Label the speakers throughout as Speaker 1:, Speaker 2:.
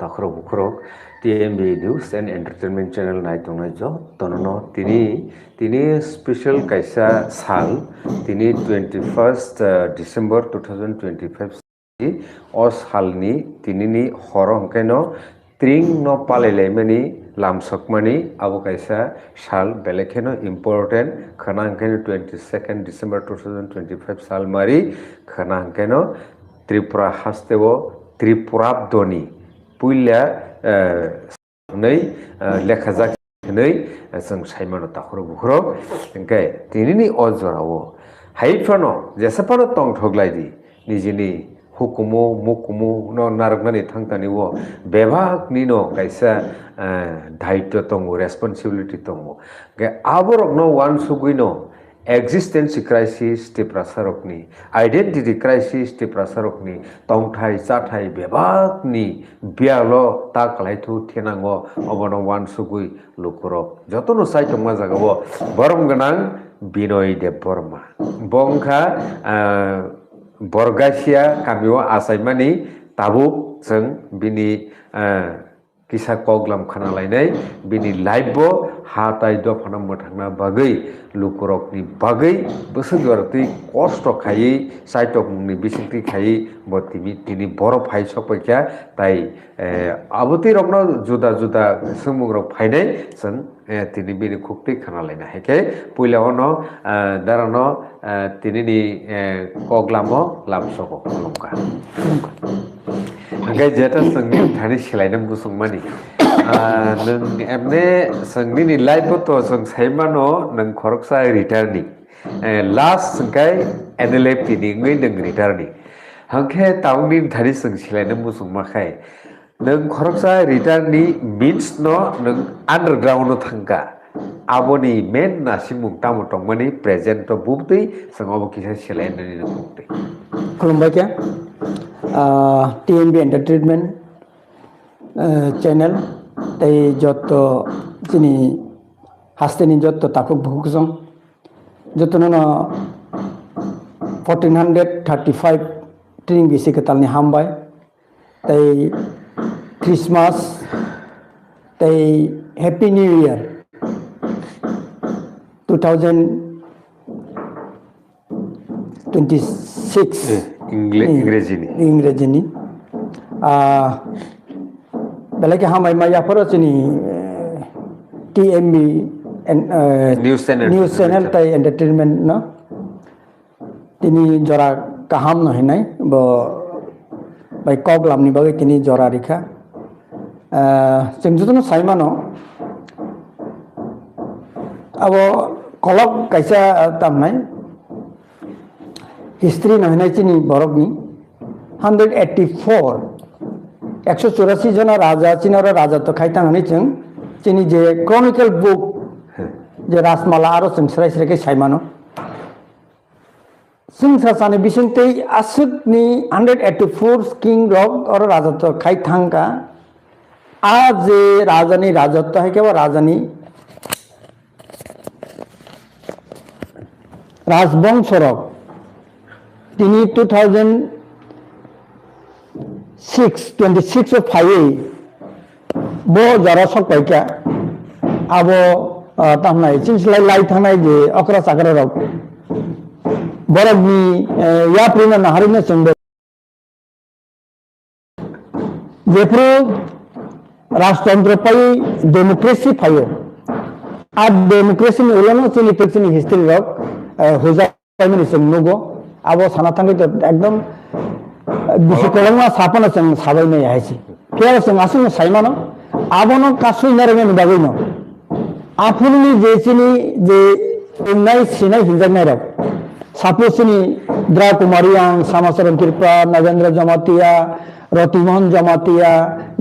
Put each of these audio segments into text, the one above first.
Speaker 1: takhro bukhro TMB News and Entertainment Channel naitongnai jotono tini special kaisa sal tini 21st December 2025 o salni tinini horo hongkaino tring no palailaimani lamsokmani abo kaisa sal belekheno important khana hongkaino 22nd December 2025 sal mari khana hongkaino Tripura hasteo Tripurabdoni puila nei lekhajak nei जों साइमानो ताखरो बुखरो इंके तिनिनि अजरावो हाइफानो जेसापानो तंग ठगलायदि निजिनि हुकुमो मुकुमो न नारगनानि थांतानिवो बेभागनि न कायसा दायित्व तंगो रेसपन्सिबिलिटी तंगो के आबरकनो वान सुगुइनो existence crisis te prasarokni identity crisis te prasarokni tongthai chathai bebakni bialo ta kalaithu thenango obono wan sugui lukurok jotono saitongma jagao borom ganang Binoy Deborma bongkha borgasia kamio asaimani tabuk जों बिनि किसा कगलाम खाना लायनाय बिनि लाइफबो हाताय दफाना मोथांना बागै लुकुरकनि बागै बोसोरगरति कष्ट खायै साइटक मुंनि बिसिंति खायै बतिनि तिनि बर फाइ सपैख्या ताइ आबति रकनो जुदा जुदा समुग्रक फाइनाय जों तिनि बिनि खुक्ति खाना लायना हेके पुइलावनो दारानो तिनिनि कगलामो लामसको Lanka Angkai jatuh sengni thani selain busung mani, neng emne sengni nilai poto seng saimano neng korok saya returning, last sengkai NLP ni ngai neng returning, angkai tahun ni thani seng selain busung makai, neng korok saya returning means no neng underground no thangka. Aboni main nasi muktamu tongmani present to bukti sengobo kisah selain dari bukti.
Speaker 2: Kalau baca TMB Entertainment Channel, tai joto sini hasteni joto takuk bukusong, joto nono 1435 training bisi ketalni hambai, tai Christmas, tai Happy New Year 2026.
Speaker 1: Ingrejini.
Speaker 2: Belaki hamai maya poro sini TMB
Speaker 1: News
Speaker 2: Channel tai entertainment no. Tini jora kaham no hinai bo bai koglam ni bagai tini jora rikha. Sengjuto no saima no. Abo kolok kaisa tamnai. History no hinai chini borok ni 184 184 jona raja chinara raja to khaitang ani chung chini je chronicle book je rasmala aro sungsrai sreke saimano sungsasane bisinte asuk ni 184 king rock or raja to khaitang ka आज राजनी राजत्व है क्या वो राजनी Rajbansh rock তিনি 26 of 5 bo jara sok paika abo tamnai sinslai lai thanai je okra sakra rok borogni ya prima naharina sengbe jepro rashtantra pai democracy phayo ad democracy ni ulano chini pechini history rok hoja paimani sengnogo abo sanatangki to ekdom bisi kolongma sapana seng sabai nei aisi kya seng asun saimano abono kasu narenge ni bagoino apuni je chini je nai sinai hinjak rok sapusini dra kumariang samasaram kirpa nagendra jamatia rotimohon jamatia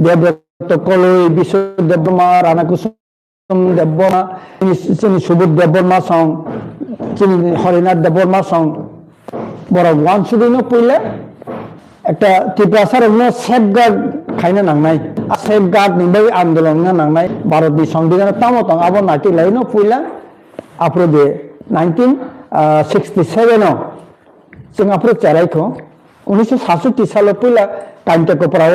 Speaker 2: debrata koloi bisho debrma ranakusum debrma chini subud debrma song chini harinath debrma song বড় one শুধুনো পইলে একটা ত্রিপুরাসার safeguard খাইনা নাংনাই safeguard নিবাই আন্দোলন নাংনাই ভারতনি সংবিধান তামতং আবো নাটি Lino পইলা আপরো যে 1967 जों आपरो चाराइखौ 1967 साल पइला time टेको पराव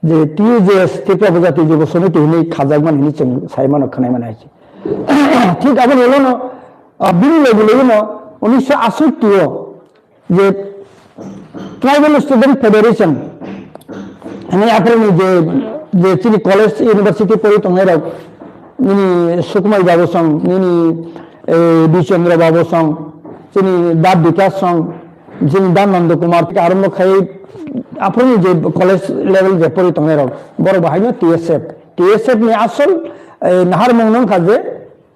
Speaker 2: যে TUJS ত্রিপুরা উপজাতি যুব সমিতি হিনি খাজাগমান হিনি जों সাইমানো খানাই মানে আছে ঠিক আবার হলো না বিল লেভেলে না 1968 যে ট্রাইবাল স্টুডেন্ট ফেডারেশন আমি আপনি যে চিনি কলেজ ইউনিভার্সিটি পড়ি তোমার নিনি সুকুমার বাবু সং নিনি বিচন্দ্র বাবু সং চিনি দাব বিকাশ সং যিনি দানন্দ কুমার থেকে আরম্ভ খাই আপনি যে কলেজ লেভেল যে পড়ি তোমার বড় ভাই না TSF নি আসল নাহার মংনং কাজে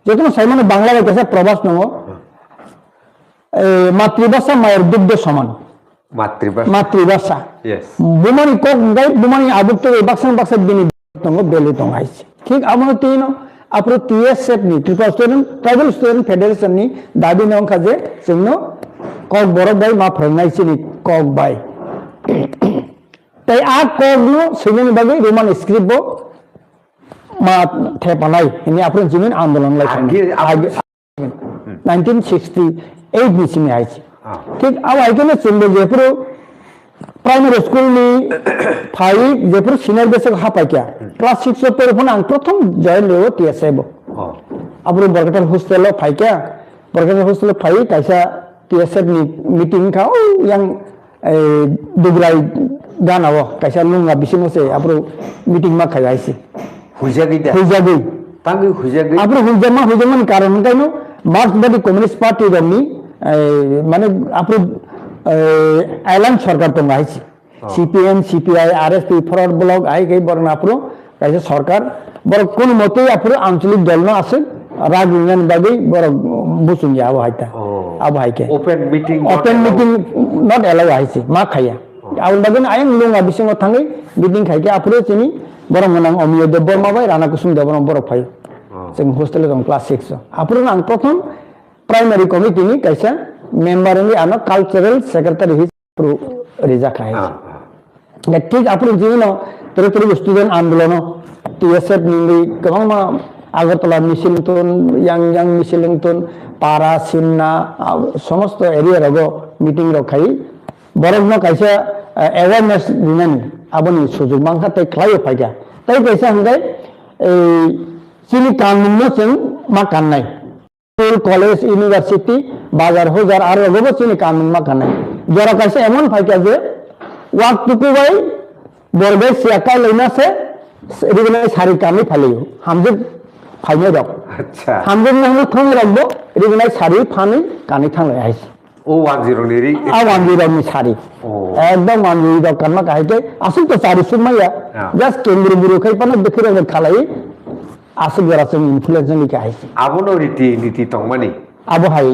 Speaker 2: যে কোনো সাইমানে বাংলার কাছে প্রবাস নং মাতৃভাষা মায়ের দুগ্ধ সমান মাতৃভাষা বুমানি কক গাই বুমানি আবুত বাক্সাং বাক্সা বিনি দङ বেলি दङ आइছে ঠিক আমরা তিন আপনি TSF নি Tripura student tribal student federation নি দাবি নং কাজে जोंनो কক বড় বাই মা ফরনাইছি নি কক বাই তাই আ কক নো সেজন্য বাগে রোমান স্ক্রিপ্ট মা থেপানাই ইনি আপনি জমিন আন্দোলন লাইছেন আগে 1968 নিচিনি আইছে ঠিক अब आइकने चंदे जेपुर प्राइमरी स्कूल नि फाइ जेपुर सिनियर बेसिक हापाय क्या क्लास 6 पर फोन आं प्रथम जॉइन लेओ TSF अब बरकटल हॉस्टेल फाइ क्या बरकटल हॉस्टेल फाइ कैसा TSF नि मीटिंग का yang दुगराय गानाव कैसा लुंगा बिसिनो से अब मीटिंग मा खाइसे हुजागै तांगै हुजागै अब हुजामान कारण काइनो मार्क्सवादी कम्युनिस्ट पार्टी रनि মানে আপনি আইল্যান্ড সরকার তো আইছে CPM CPI RSP forward block I গই বরং আপনি কাছে সরকার বড় কোন মতে আপনি আঞ্চলিক দল না আছে রাগ ইউনিয়ন বাগৈ বড় বুঝুন যাব হাইতা আব হাইকে ওপেন মিটিং নট এলাও আইছে মা খাইয়া আউল বাগৈ আইং লুঙ্গা বিসিং থাঙ্গै মিটিং খাইকে আপনি চিনি বড় মনাং অমিয় দেব বর্মা বাই রানা কুসুম দেব বড় ফাই जों हॉस्टेल दं क्लास 6 আপনি আং প্রথম प्राइमरी कमिटी नि कैसा मेंबर नि आनो कल्चरल सेक्रेटरी हिसाब रिजा खाय ने ठीक आपन जीवनो तेरे स्टूडेंट आंदोलन TSF नि गोबां आगरतला मिसिलिंटन yang मिसिलिंटन पारा सिमना समस्त एरिया रगो मीटिंग रखाई बरगनो कैसा अवेयरनेस दिनानि आबनि सुजुग मांखा तै ख्लाय फायगा तै कैसा हंगाय चिनि कानून जों मा काननाय स्कूल कॉलेज यूनिवर्सिटी बाजार हजार और रगबो चिनि कानून मा काननाय जरा कैसे एमन फायका जे वाक टुकु बाय बरबे सियाका लैना से रिगनाय सारि कामी फालियो हमजे फाइने दक अच्छा हमजे नहनो थंग रगबो रिगनाय सारि फानि कानि थांलाय आइस ओ 10 नि रि आ 10 नि सारि एकदम 10 दक कानमा कायके असुल तो सारि सुमया जस्ट केंद्र बुरु खैपना देखिरे खालाई आसुल जरा जों इनफ्लुएंस नि का आइस आबनो रीति तंगमानि आबो हाय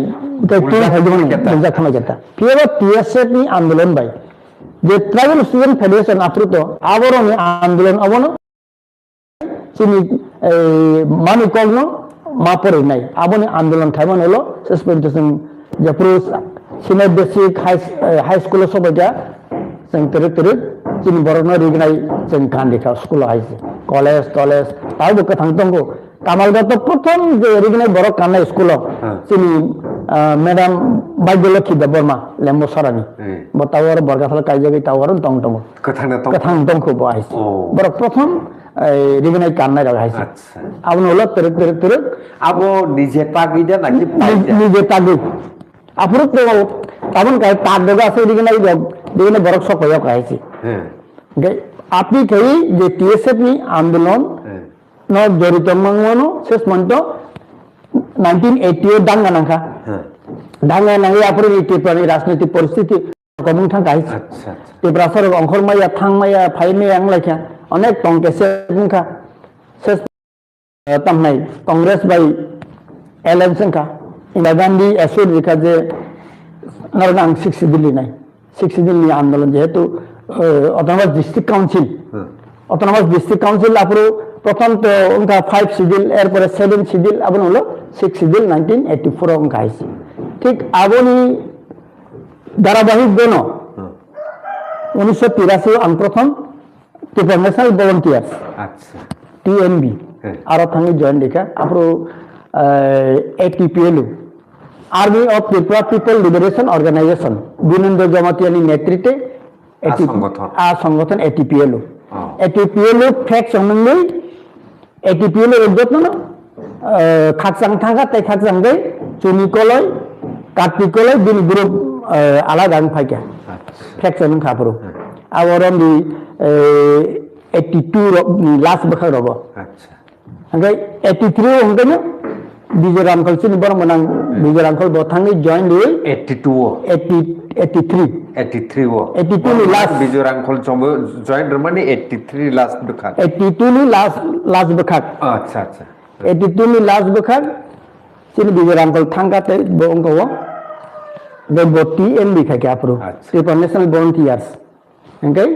Speaker 2: तो हायदों जा खाना जाता फिर TSF नि आंदोलन by J tribal student federation आप्रुतो आबरो नि आंदोलन अबनो चिनि मानि कगनो मापरे नाय आबोनि आंदोलन खायमान हलो सस्पेंशन जेप्रो सिनियर बेसिक हाई स्कूल सबैजा जों तेरे चिनि बरनो रिगनाय जों कान्दिखा स्कूल आइसे कॉलेज ताबो कथां दंगो कामालगत प्रथम जे रिगनाय बर कान्नाय स्कूल चिनि मैडम बायदलखी देबरमा लेम्बो सरानि बतावर बरगाथाल कायजागै टावर दंग कथां दंखौ बाइस बर प्रथम रिगनाय कान्नाय राइस अच्छा आबनो ल तेरे आबो निजे तागैदा नाकि निजे तागै आपुर तो ताबन काय तागगा से रिगनाय बरक सकयो कायसि गे आपनि कई जे TSF नि आंदोलन न जरित मंगवनो शेष मंतो 1988 दांगा नांखा दांगा नांगै आपुर त्रिपुरानि राजनीतिक परिस्थिति कमुं थां गाइस अच्छा त्रिपुरा सर अंखरमाया थांमाया फाइमे आंलायखा अनेक टंकेसे बुंखा शेष तमनाय कांग्रेस बाय एलेक्शन का इंदिरा गांधी एसोड रिका जे नरनां 6 दिल्ली आंदोलन जेहेतु ऑटोनोमस डिस्ट्रिक्ट काउंसिल आपरो प्रथम तो उनका 5 शिड्यूल एर पर 7 शिड्यूल अब हलो 6 शिड्यूल 1984 उनका आइसे ठीक आबोनी धारावाहिक दोनो 1983 आं प्रथम त्रिपुरा नेशनल वॉलंटियर्स अच्छा TNV आरो थांनि जॉइन देखा आपरो ATPL army of Tripura people liberation organisation Binanda जमातियानि नेतृत्वे संगठन ATPL ATPL flex only ATPL jotno khaksang thanga tai khaksang dei chuni koloi katpi koloi bin group alada ang phaika flex on khapro aworom di 82 last bakha robo
Speaker 1: আচ্ছা
Speaker 2: hangai 83 hongkano Bijay Ramkhal sini borong menang Bijay Ramkhal bothangi join di 83
Speaker 1: 83 wo
Speaker 2: 82 ni last
Speaker 1: Bijay Ramkhal join মানে 83 last bekak
Speaker 2: 82 ni last bekak
Speaker 1: আচ্ছা আচ্ছা
Speaker 2: 82 ni last bekak sini Bijay Ramkhal thangka te borong ko de boti MB khake apro Tripura National Volunteers hangai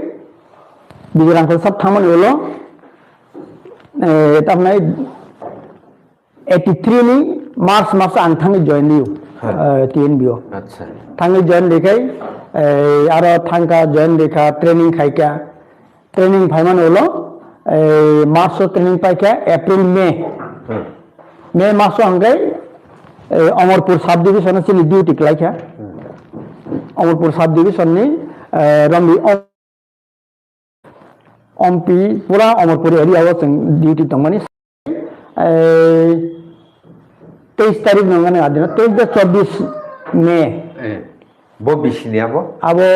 Speaker 2: Bijay Ramkhal sab thaman holo tamnai 83 ni March masa ang thangi join liu TNBO
Speaker 1: আচ্ছা
Speaker 2: thangi join dekai aro thangka join dekha training khaika training phaiman holo March training paika April May maso hangai Amarpur sub division sini duty klaikha Amarpur sub division ni rambi ompi pura Amarpur area wa duty tongmani 23 तारीख नंगने आदिना 24 मई
Speaker 1: bo bishini abo
Speaker 2: abo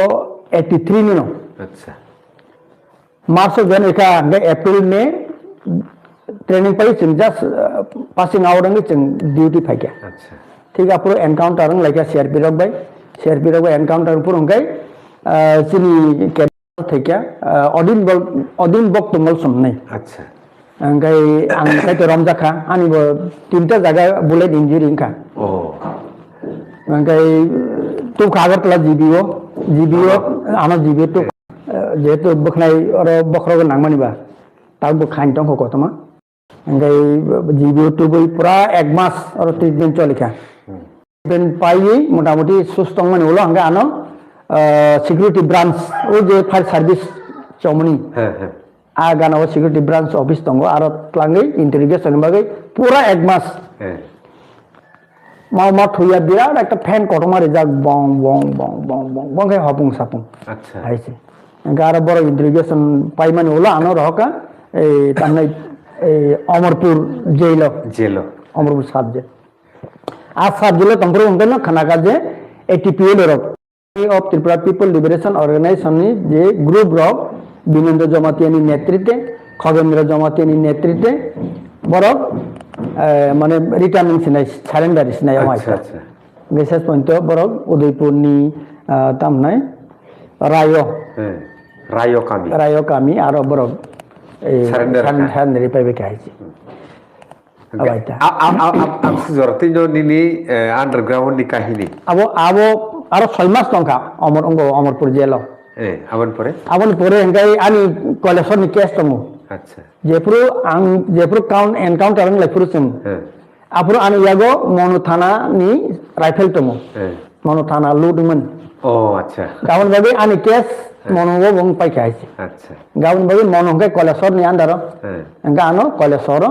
Speaker 2: 83 ni no
Speaker 1: acha
Speaker 2: मार्च जन एका अप्रैल में training पाई चिंग just passing out अंग चिंग duty फाइके
Speaker 1: acha
Speaker 2: ठीक अप्रो encounter अंग like CRP रक bye encounter पुर अंगै चिनी कैपिटल थेके अदिन बक तुमल समनै
Speaker 1: acha
Speaker 2: अंगै आं खायते रमजाखा आनिबो तीनटा जागा बुलेट इंजुरी इंखा अंगै तु खागरतला जीबीओ आना जीबीओ तो जेहेतु बखनाय आरो बखरगो नांमानिबा ताबो खाइन दं हकतमा अंगै जीबीओ तो बई पूरा एक मास आरो ट्रिटमेंट चलिखा ट्रिटमेंट पाई मोटामुटी सुस्तंग माने हलो अंगै आनो सिक्युरिटी ब्रांच ओ जे फायर सर्विस चमनी आगाना सिक्युरिटी ब्रांच ऑफिस दंगो आरो tlangै इंटररोगेशन बागै पूरा एक मास मा थुया बिराद एक फैन कटमारि जाग बं बं बं बं बं बं के हपुं सापुं
Speaker 1: acha
Speaker 2: आइसे गारो बर इंटररोगेशन पाइ माने होला आनो रहका ए तामनै ए अमरपुर जेलो अमरपुर सब जे आ सब जेलो तंप्रो उनकनो खानाका जे एटीपीएल रक of Tripura people liberation organisation नि जे ग्रुप रक बिनेन्द्र जमातियानी नेतृत्वे खगेन्द्र जमातियानी नेतृत्वे बरक माने रिटर्निंग सिनाय सरेंडर सिनाय
Speaker 1: acha acha
Speaker 2: विशेष पॉइंट बरक उदयपुरनी तामनाय रायो कामी आरो बरक सरेंडर पाइबे खाइछि अबाइता
Speaker 1: am sejortinya nini underground ni kahini
Speaker 2: abo आरो 6 मास टंका अमरपुर जेल
Speaker 1: aban pore
Speaker 2: हेंगाय आनी कलेजर नि केस दङ
Speaker 1: acha
Speaker 2: जेफ्रु काउंट एनकाउंटर ang लाइफरु जों आफुर आनी यागो मनु थाना नि राइफल दङ मनु थाना लुदमोन
Speaker 1: oh acha
Speaker 2: गावन बागै आनी केस मनुगो बं पाइखाइछि
Speaker 1: acha
Speaker 2: गावन बागै मनु हेंगाय कलेजर नि अंदर हेंगा आनो कलेजर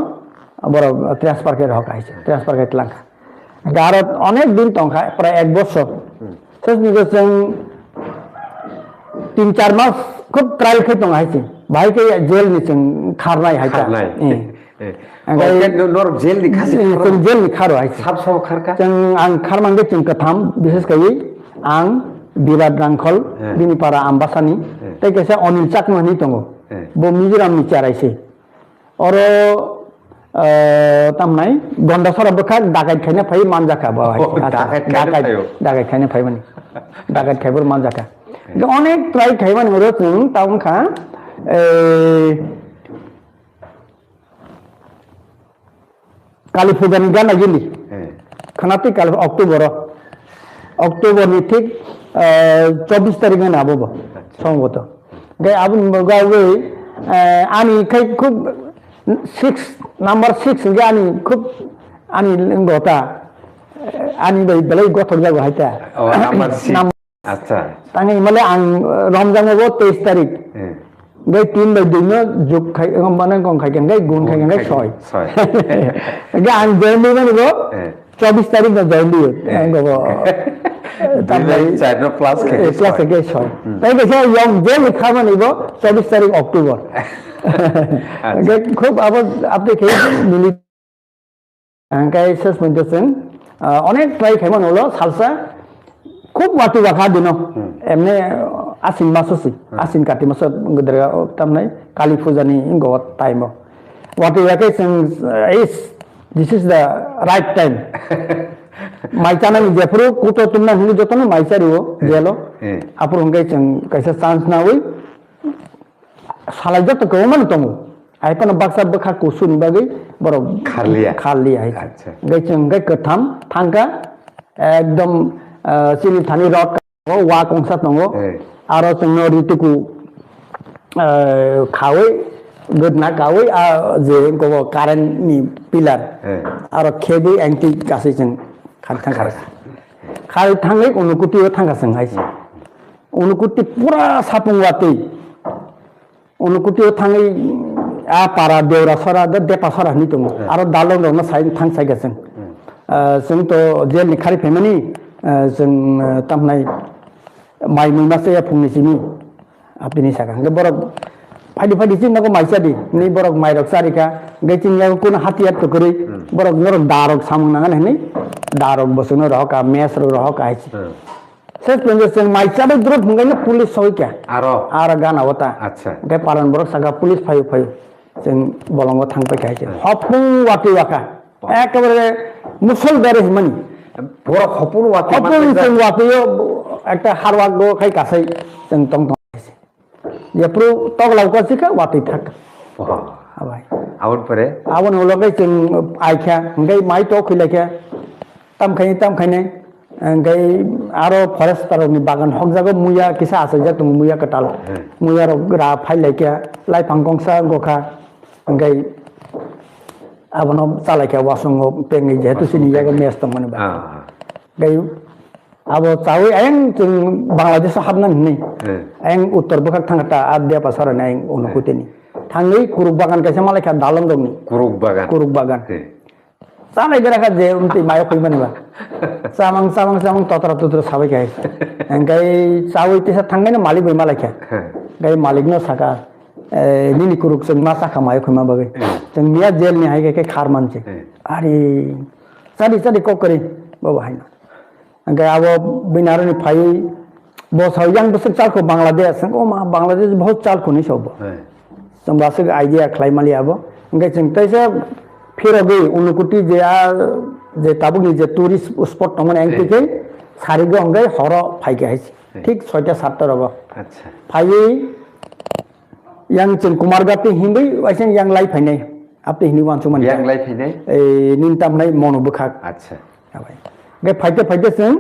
Speaker 2: बर ट्रांसफर के हकाइछि ट्रांसफर के लांखा गारो अनेक दिन टंका प्राय 1 बছর सेस निगो जों 3-4 मास खूब ट्रायल खे दं हाइछि भाई के जेल नि जों खारनाय हाइता
Speaker 1: nor jail ni khasi
Speaker 2: जों जेल नि खारो हाइछि
Speaker 1: sab kharka
Speaker 2: जों आं खारमांगे जों कथाम विशेष कयै आं बिराद रांखल बिनिपारा आम्बासानि तै केसे अनिल चाकमानि दङ बो मिजोराम नि चाराइसे अरो तामनाय गन्दासरा बखा डाकाइत खायना फाय मानजाखा बाहाय डाकाइत खायना फाय माने डाकाइत खायबर मानजाखा अनेक ट्राय खायमान हरो जों टाउन खा काली फुजानि गाना गेली खानाति काल अक्टोबर नि ठीक 24 तारिख में आबो संभवत गे आबुन गावे आनी खाय खूब 6 नंबर 6 गे आनी खूब आनी गता आनी बेलै गथर जागो हायता
Speaker 1: number 6 acha
Speaker 2: तांगे माने आं रमजानगो 23 तारिख गे 3 बाय 2 नो जुग खाय माने गं खाय गे गुन खाय गे 6 गे आं जर्नी माने गो 24 तारिख में जर्नी गो
Speaker 1: 4 প্লাস
Speaker 2: ক্লাস থেকে 6 তাই গেছে ইয়ং যে খাবার নিব 24 তারিখ অক্টোবর খুব আবার আপনি খেয়েছেন মিলি শেষ পর্যন্ত অনেক ট্রাই খাইমান হলো সালসা খুব ওয়াটি ওয়াখা দিন এমনি আশ্বিন মাস আশ্বিন কাতি মাস গেদের তামনাই কালী পূজানি গত টাইম ওয়াটি ওয়াকে this is the right time মাইচানা যেফুরু কুটো তুমনা হিনি যতন মাইচারিও জেলো আপুর হংকে जों কাইসা চান্স না হই সালাই যত কমান তমু आइपन बाक्सा बखा कुसुन बागै बर खारलिया अच्छा गैचों गै कथाम थांका एकदम चिनि थानि रक वा कंसा दंगो आरो जोंनो रितुकु खावै गोदना गावै जे गो कारेन्ट नि पिलार आरो खेबै एंटि गासै जों खार थाङै उनुकुटियाव थांगासों हाइस उनुकुटि पुरा सापुंवातै उनुकुटियाव थाङै आ पारा देवरा सरा देपा सरा नि दङ आरो दालं दङ साइ थां साइगासों जों तो जेल नि खारि फेमानि जों तामनाय माइ मुमासे फुंनिसिनि आपनि सागा बरक फाइदि फाइदि जिनागो माइसादि नि बरक माइरक सारिका गैचिनयाव कुन हातियात तो करै बरक नरक दारक सामु नांगन हनै दारक बसनो रहका मेस रहका आइछि सेस पेंजों माइसाबो द्रत मुंगाइनो पुलिस सौइका आरो गाना होता अच्छा गै पारन बरक सागा पुलिस फायु जों बलंग थांबाय खायसे हपुं वाति वाका एकेबारे मुसल बेरेस मानि बरक हपुं वाति जों वातियो একটা হারওয়াগ গো খাই কাছাই जों टं टं खायसे जेफ्रु तगलावकासिका वाति थाक हाबाय आवन हलगै जों आइखा गै माइ तो खैलाखा तामखायने गै आरो फरेस्टारनि बागान हकजागो मुया किसा आसैजा दं मुया कटाल मुया रा फाइलायखा लाइफां गंसा गखा गै आबनो चालायखा वासंग पेंगै जेतु सिनि जागा मेस दंमोन बा गै अब चावै आयं जों बांलादेश हाबनानै नै आयं उत्तर बखाक थांगाता आद्या पासरा नै उनुकुतिनि थाङै कुरुक बागान कैसा मालायखा दालं दंनि कुरुक बागान चालाय बेराखा जे उनति मायाव फैमानबा सामां तत्र साबाय गाय गै चावै तिसा थांनायनो मालिक बै मालायखा गै मालिकनो साका निनि कुरुक जों मा साखा मायाव फैमा बागै जों मिया जेलनि हाय गै खार मानसि आरे सादि ककरि बाबा हाय गै अब बिनारनि फाइ बसाव yang बोसोर चालको बांलादेश ओ मा बांलादेश बहुत चालको नि सब जों बासो आइडिया खालायमालि आबो गै जों तैसा फिरगै उनुकुटि जे ताबुनि जे टुरिस्ट स्पट दंमोन एंटिके सारिगो अंगै हर फाइके हाइस ठीक 6टा 7टा रब अच्छा फाइ yang जों कुमारगाति हिंदै वाइसें yang लाइ फाइनाय आपते हिनि वानसु मान yang लाइ फाइनाय ए निनतामनाय मनो बखा अच्छा हाबाय गै फाइते जों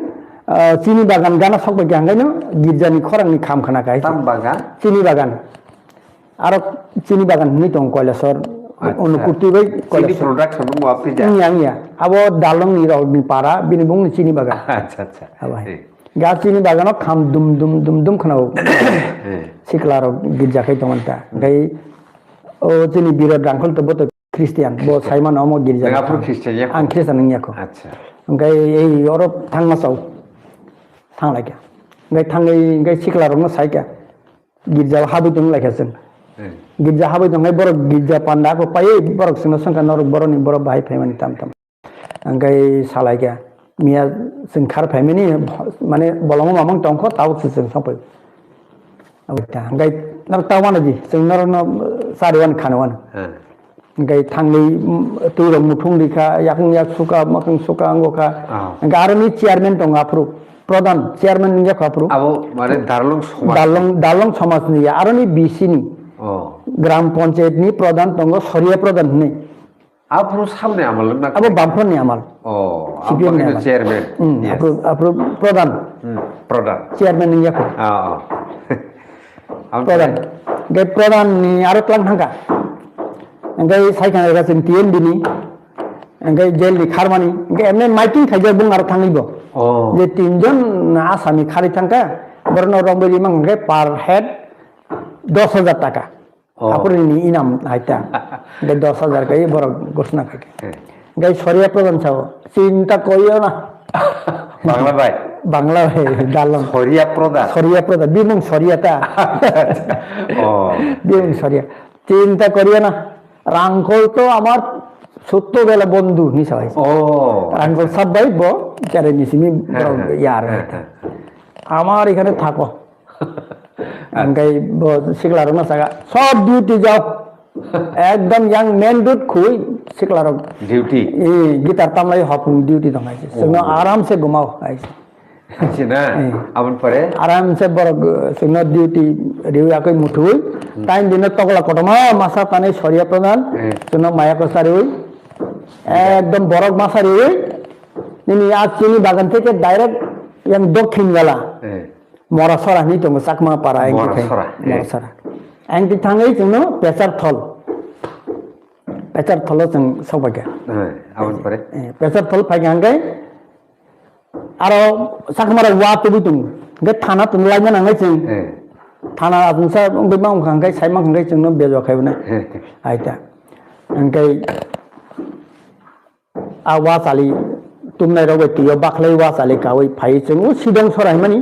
Speaker 2: चिनि बागान गाना सकबाय गांगायनो गिर्जानि खरांनि खाम खाना गाय ताम बागान चिनि बागान आरो चिनि बागान नि दं कयलासर उनुकुटि बै चिनि प्रोडक्शन मुआफि जा निया अब दालं नि रनि पारा बिनि बुंनि चिनि बागान अच्छा हाबाय गा चिनि बागानाव खाम दुम खोनाव सिखलार गिर्जाखै दंता गै ओ चिनि बिराद रांखल तो बत ख्रिस्टियान बो साइमान अम गिर्जा आफु ख्रिस्टियान आं ख्रिस्टियान नियाखौ अच्छा गै ए अरब थांमासाव थांलायका गै थाङै गै सिखलारनो साइका गिर्जा हाबैदों लायखासों गिर्जा हाबैदों बर गिर्जा पान्डाखौ पायै बरक सिनो संका नरक बरनि बर बाहाय फायमानि ताम गै सालायका मिया जों खार फायमानि माने बलंग मामं टंखो तावसो जों सपै अबता गै नर तावानो दि जों नरनो सारिवान खानवान गै थाङै तुर मुथुं दिखा याखं सुका मखं सुका अंगखा गारनि चेयारमैन दं आफ्रु प्रधान चेयारमैन निया खाफ्रु अब माने दारलं समाजनि आरोनि बिसिनि ग्राम पंचायत नि प्रधान दंग सरिया प्रधान नै आफ्रु सामने आमाल ना अब बामफोरनि आमाल सिपिएम नि चेयारमैन आफ्रु प्रधान चेयारमैन निया खो प्रधान गै प्रधान नि आरो क्लां थांगा गै साइखानायगा जों टिएनबि गै जेलनि खारमानि गै एमने माइकिं खायजा बुं आरो थाङैबो जे 3 जन आसामनि खारि थांका बरनो रंबेलि मां गै पार हेड 10,000 টাকা आपरनि इनाम आइता गै 10,000 गै बर घोषणा खाके गै सरिया प्रधान साव चिंता करियो ना बांला भाई বাংলা দালং
Speaker 1: সরিয়া প্রদা
Speaker 2: সরিয়া প্রদা বিমুং সরিয়াটা
Speaker 1: ও
Speaker 2: বিমুং সরিয়া চিন্তা করিয়া না রাঙ্কল তো আমার সত্য বেলা বন্ধু নিশা হয়েছে
Speaker 1: ও
Speaker 2: রাঙ্কল সব ভাই চারে নিশিমি ইয়ার আমার এখানে থাকো গাই শিকলার না সাগা সব ডিউটি যাও একদম ইয়াং মেন ডুট খুই শিকলার
Speaker 1: ডিউটি
Speaker 2: গিটার তামলাই হপুং ডিউটি দমাইছে সঙ্গে আরামসে ঘুমাও আইছে
Speaker 1: আছে না আমন পরে
Speaker 2: আরামসে বড় সঙ্গে ডিউটি রিউয়াকই মুঠুই টাইম দিনে তগলা কটমা মাসা তানে সরিয়া প্রধান সঙ্গে মায়া কসারি হই একদম বড় মাসারি হই নিনি আজ চিনি বাগান থেকে ডাইরেক্ট ইয়াং দক্ষিণ গেলা মরাসরা নি দङ চাকমা পারা এंगि मरासरा एंगि थाङै जोंनो पेचार थल जों सबायगा
Speaker 1: আমন পরে
Speaker 2: पेचार थल फाइगांगै आरो चाकमारा वा तुबि दङ गे थाना तुंलायनो नाङै जों थाना आबुंसा बेमा उखांगै साइमा खांगै जोंनो बेजखायबना आइता ओंगै आवा सालि तुमनाय रगै तियो बाखलै वा सालि कावै फाइ जों सिदं सराय मानि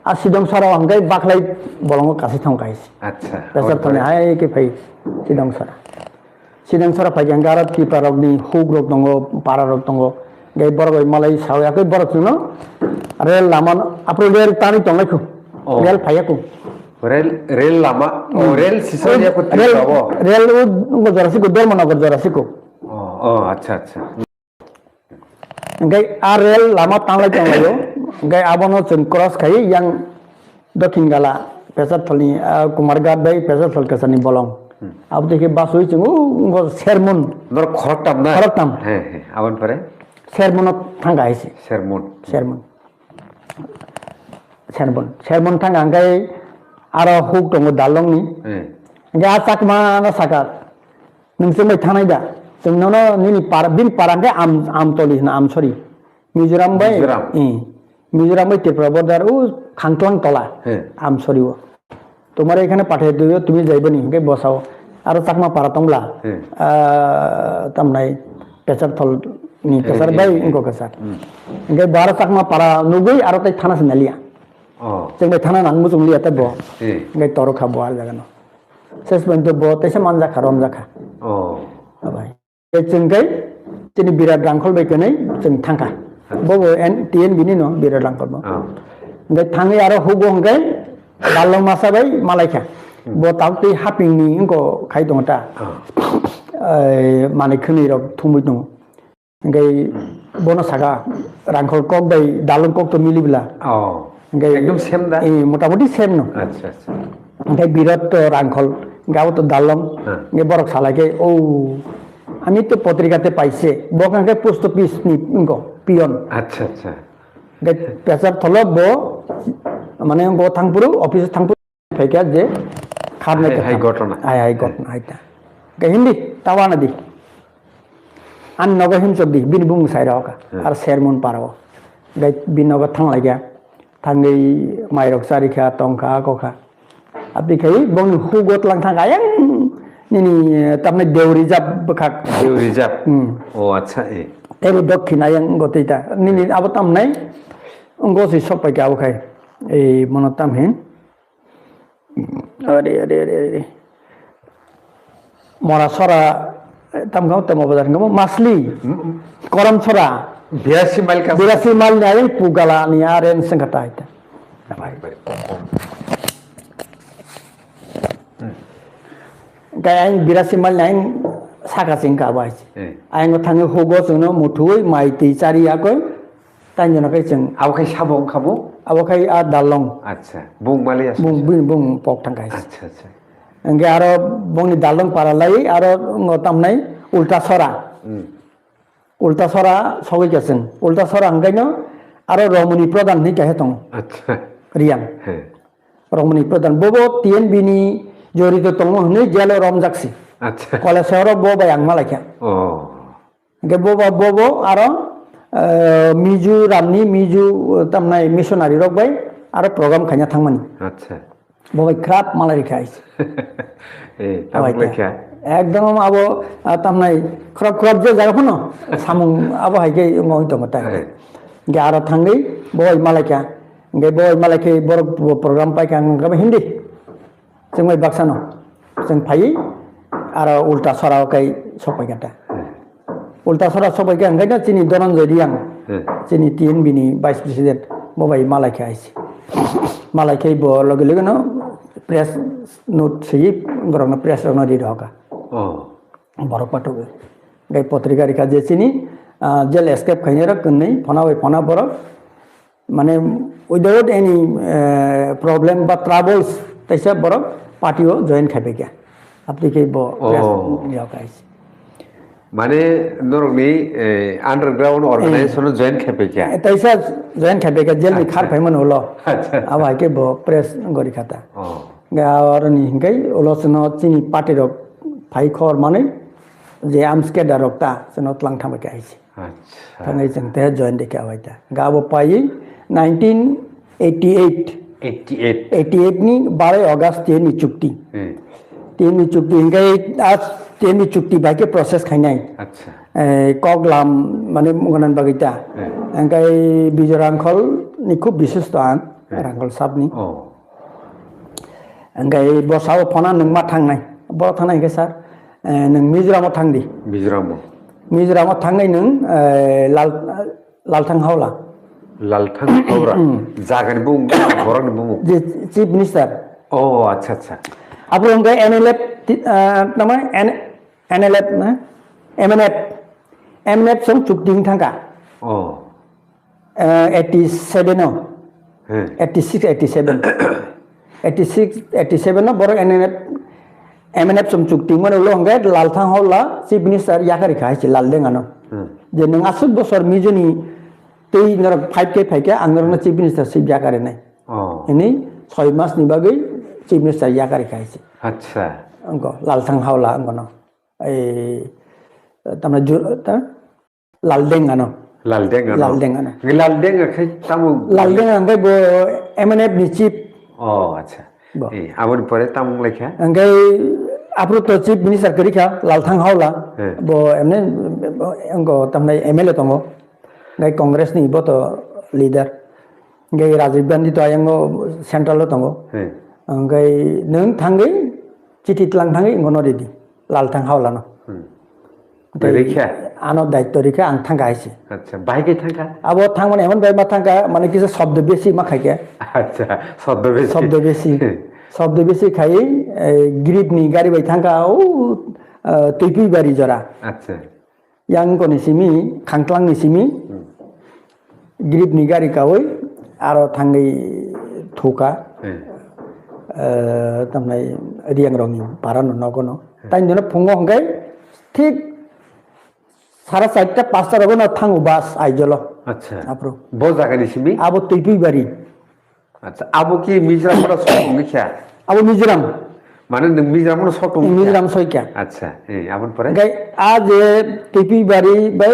Speaker 2: আর সিদং সরা হাঙ্গাই বাখলাই বলঙ্গ কাছে থাঙ্গাইছে
Speaker 1: আচ্ছা
Speaker 2: পেসার থানে হাই কে ফাই সিদং সরা ফাই গাঙ্গা আর টিপা রগনি হুক রগ দঙ্গ পারা রগ দঙ্গ গে বড় গই মালাই সাওয়াকে বড় চুনো রেল লামান আপনি রেল তানি দঙ্গাইখু রেল ফাইয়াকু
Speaker 1: রেল লামা ও রেল সিসোনিয়া কো তিবাবো
Speaker 2: রেল ও জরাসিকো দরমনগর জরাসিকো
Speaker 1: ও আচ্ছা আচ্ছা
Speaker 2: গে আর রেল লামা তাंलायो gai abono chen cross khai yang dokin gala pesar thali kumargat bai pesar thal kasani bolong ab dekhe bas hoi chung go sermon
Speaker 1: nor khortam na
Speaker 2: khortam
Speaker 1: he abon pare
Speaker 2: sermon thanga aise sermon thanga gai aro huk dong dalong ni ga sakma na saka nungse mai thanai da jungno ni par bin parangge am toli na am sorry mizoram bai Mizoram Tripura border ও খাংটং তলা আমসরিও তোমার এখানে পাঠিয়ে দিও তুমি যাইবে নি গে বসাও আর চাকমা পারা তংলা তামনাই পেচার থল নি পেচার বাই ইনকো কেসার গে বারা চাকমা পারা নুগই আর তাই থানা সিনালিয়া जों बे थाना नांगौ जों लिया तब गे तरो खाबो आल जागोन सेस बन्द बो तैसे मान जाखा रम जाखा भाई जों गै जोंनि बिराद रांखल बायकनै जों थांखा बबो एन टिएन बिनि न बिराद रांखल बो गे थाङै आरो हुगो गै दालং मासा बाय मालायखा बो ताउति हापिंनि इंको खाइ दंता माने खोनि रक थुमै दं गे बोनो सागा रांखल कक बाय दालं कक तो मिलिबला
Speaker 1: एकदम सेम दा
Speaker 2: मोटामुटी सेम न
Speaker 1: अच्छा अच्छा
Speaker 2: ओमफ्राय बिराद रांखल गाव तो दालम गे बरक सालाके ओ আমি তো পত্রিকাতে পাইছে বকাঙ্কে পোস্ট অফিস নি ইনকো পিয়ন
Speaker 1: আচ্ছা আচ্ছা
Speaker 2: গে পেছার থলো ব মানে ব থাংপুরু অফিস থাংপুরু ফাইকা যে খারনে
Speaker 1: হাই ঘটনা
Speaker 2: আইতা গে হিন্দি তাওয়ানা দি আন নগ হিমসক দি বিন বুং সাইরা হকা আর শেরমন পারাও গে বিন নগ থাং লাগা थाङै माइरक सारिखा टंका गखा आबि खाय बं हुगत लां थां आयं निनि तामने देउरि जाब बखा
Speaker 1: देउरि जाब ओ अच्छा ए
Speaker 2: तेरु दक्षिण आयं गतैता निनि अब तामनै गसि सपाय गाव खाय ए मन ताम हेन अरे अरे अरे मरा सरा ताम गाव तम बजार गाव मासली करम सरा
Speaker 1: 82 माइल का
Speaker 2: 82 माइल न्याय पुगाला निया रेन संगता आइता गाय 82 माइल न्याय साका सिंका बाय आयंग थाङो होगो जोंनो मुथुय माइति चारियाको तांजनकै जों
Speaker 1: आवखाय साबं खाबो
Speaker 2: आवखाय आ दालं
Speaker 1: अच्छा बुं मालिया
Speaker 2: बुं पक थांगाय
Speaker 1: अच्छा अच्छा
Speaker 2: अंगे आरो बंनि दालं पारालाई आरो तामनाय उल्टा सरा उल्टा सरा सगै गेसेन उल्टा सरा हंगायनो आरो रमणी प्रधान नि काहे दं
Speaker 1: अच्छा
Speaker 2: रियां रमणी प्रधान बबो टीएनबी नि जरित दं हनै जेल रमजाक्सि
Speaker 1: अच्छा
Speaker 2: कलेजर बो बायां मालायखा
Speaker 1: ओ
Speaker 2: गे बबो आरो मिजु तामनाय मिशनारि रकबाय आरो प्रग्राम खायना थांमानि
Speaker 1: अच्छा
Speaker 2: बबाय क्राब मालाय खायस
Speaker 1: ए ताबलेखा
Speaker 2: एकदम अब तामनाय ख्रब जे जागा फनो सामुं अब हाइके महि दङ ता ge aro thangai boy malaika ge boy malaika borok program pai kang ga hindi जों mai baksano जों pai aro ulta sora kai sopai kata ulta sora sopai kang ga chini Dhananjay Riang chini TNB ni vice president bobai malaika aisi malaika bo loge loge no press note sei gorong press no di doka borok pato gai potrika rika je chini jail escape khainera kunni phona borok mane without any problem but troubles taisa borok party o join khabe kya apni ke bo press yoka aisi
Speaker 1: মানে নরকনি underground organisation join খেপে কিয়া
Speaker 2: তাইসা join খেপে কিয়া jail নি খার ফাইমন হলো আচ্ছা আবা কে ব প্রেস গরি খাতা আর নি হিংকাই ওলসনো চিনি পার্টি রক ফাই খর মানে যে আমসকে ডারকটা সনো তলাং থামে কে আইছি আচ্ছা থাঙ্গাই जों তে জয়েন দেখে আইতা গাবো পাই 1988 ni 12 अगस्त ni चुक्ति TNB चुक्ति हिंगाई आज TNB चुक्ति बाइके प्रोसेस खाइनाय अच्छा कगलाम माने मुगनान बागैता हिंगाई बिजय रांखल नि खूब विशिष्ट आन रांखल साबनि हिंगाई बसाव फना नों मा थांनाय ब थांनाय के सार नों मिजोरामाव थांदि मिजोरामाव थांनाय नों लालथां हावला
Speaker 1: जागानि बुं बरनि बुं
Speaker 2: जे चीफ मिनिस्टार
Speaker 1: ओ अच्छा अच्छा
Speaker 2: अब उनका NLF namanya NLF na MNF song chukti thangka 87 no 86 no borok MNF song chukti mana ulo hangga lalthang hola chief minister yakari khai chi laldeng ano je nang asuk bosor mijoni tei nor 5k angor na chief minister sip yakari nai ini 6 mas ni bagai chief minister yakari khai chi
Speaker 1: আচ্ছা
Speaker 2: angko lalthang haula angko no tamna laldeng ano
Speaker 1: khai tamu
Speaker 2: laldeng angkai bo MNF ni chief
Speaker 1: acha abon pore tamu lekha
Speaker 2: angkai apro to chief minister kari kha lalthang haula bo emne angko tamna MLA tongo ngai congress ni bo to leader ngai Rajiv Gandhi to ayango central tongo angkai nang thangai चिठी तलां थांगे ngono dedi lalthang haula no
Speaker 1: देखिया
Speaker 2: आनो दायित्व रेखा आं थांगा आइसे
Speaker 1: अच्छा बाइके थांगा
Speaker 2: अब थांग माने एमन बाय मा थांगा माने किसे शब्द बेसी मा खाइके
Speaker 1: अच्छा
Speaker 2: शब्द बेसी खाइ ग्रिप नि गाडी बाय थांगा ओ तैपि बारी जरा अच्छा yang ko ni simi khangtlang ni simi grip नि गाडी कावै आरो थांगै थोका tamnai riang rongi paran nogono tain dina phungo hanggai ঠিক 4:30 5টা রগনা থাঙ্গু বাস আইজলো আচ্ছা আপরো
Speaker 1: বো জায়গা নিছিমি
Speaker 2: আবো তুই বাড়ি
Speaker 1: আচ্ছা আবো কি মিজরাম পড়া সব মিছা
Speaker 2: আবো মিজরাম
Speaker 1: মানে মিজরাম সব
Speaker 2: মিজরাম সইকা
Speaker 1: আচ্ছা আপন পরে
Speaker 2: গাই আজ তুই বাড়ি বাই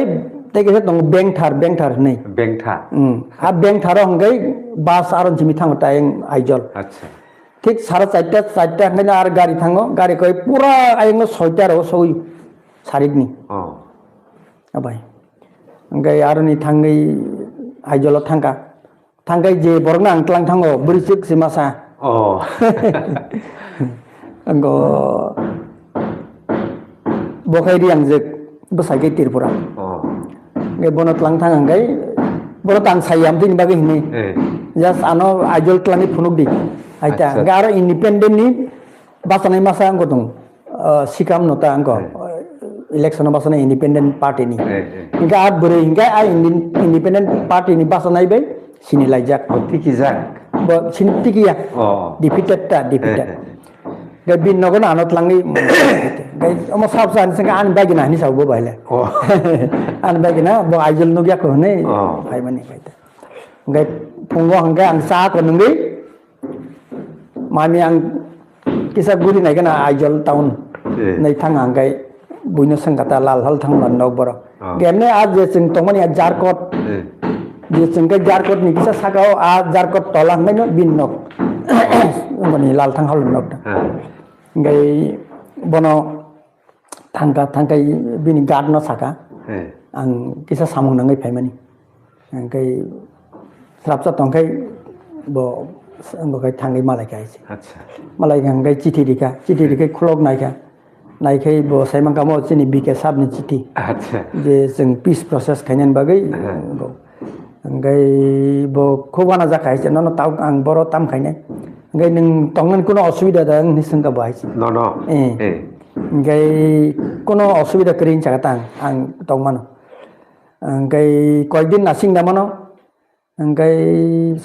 Speaker 2: তেকে দং বেংথার নাই
Speaker 1: বেংথা
Speaker 2: আ বেংথার হংগাই বাস আরন জিমি থাঙ্গো টাইং আইজল আচ্ছা ঠিক 4:30 হংগাই আর গাড়ি থাঙ্গো গাড়ি কই পুরা আইঙ্গো 6টা র সই সারিগনি abai ngai aroni thangai aijolo thangai je borna angtlang thango burisik simasa anggo bokai riang je besai ke tirpura ngai bonot lang thangai borot ang sayam tin bagi ni jas ano aijol klani phunuk di aita garo independent ni basanai masa angko tung sikam nota angko election basana independent party ni hingga at bure hingga independent party ni basana ibe sini lajak
Speaker 1: tiki jak
Speaker 2: bo sini tiki ya defeated ga bin nogona anot langi ga omo sabsan singa an bagina ni sabu baile an bagina bo ajul nugya ko ne bai mani baita ga phungo hangga ang sa ko nungi mami ang kisa guri nai kana ajul town nei thang hanggai buino sangkata lal hal thang man nok boro gemne आज जे जों तमनि जारकट जे जों के जारकट नि किसा सागाव आ जारकट तला नै न बिन नक मनि लाल थang हल नक gai bono thangkai bini gad no saka ang kisa samung nangai phaimani ओंखाय स्राबसा तंखाय bo ओंखाय थाङै मालायखा एसे
Speaker 1: আচ্ছা
Speaker 2: मालायखा ओंखाय चिठी दिखाय खुलक नायखाय bo साइमान कामो जोंनि बिके साबनि चिठी
Speaker 1: আচ্ছা
Speaker 2: जे जों पिस प्रसेस खायनायनि बागै ओंखाय bo खुबाना जाखायसे न ताव आं बर' ताम खायनाय ओंखाय नों तंमोन कुनो असुबिदा दा नों सोंगा बाहायसे
Speaker 1: ন এ
Speaker 2: ओंखाय कुनो असुबिदा करिन चाहता आं तंमान ओंखाय कयदिन नासिं दामानो ओंखाय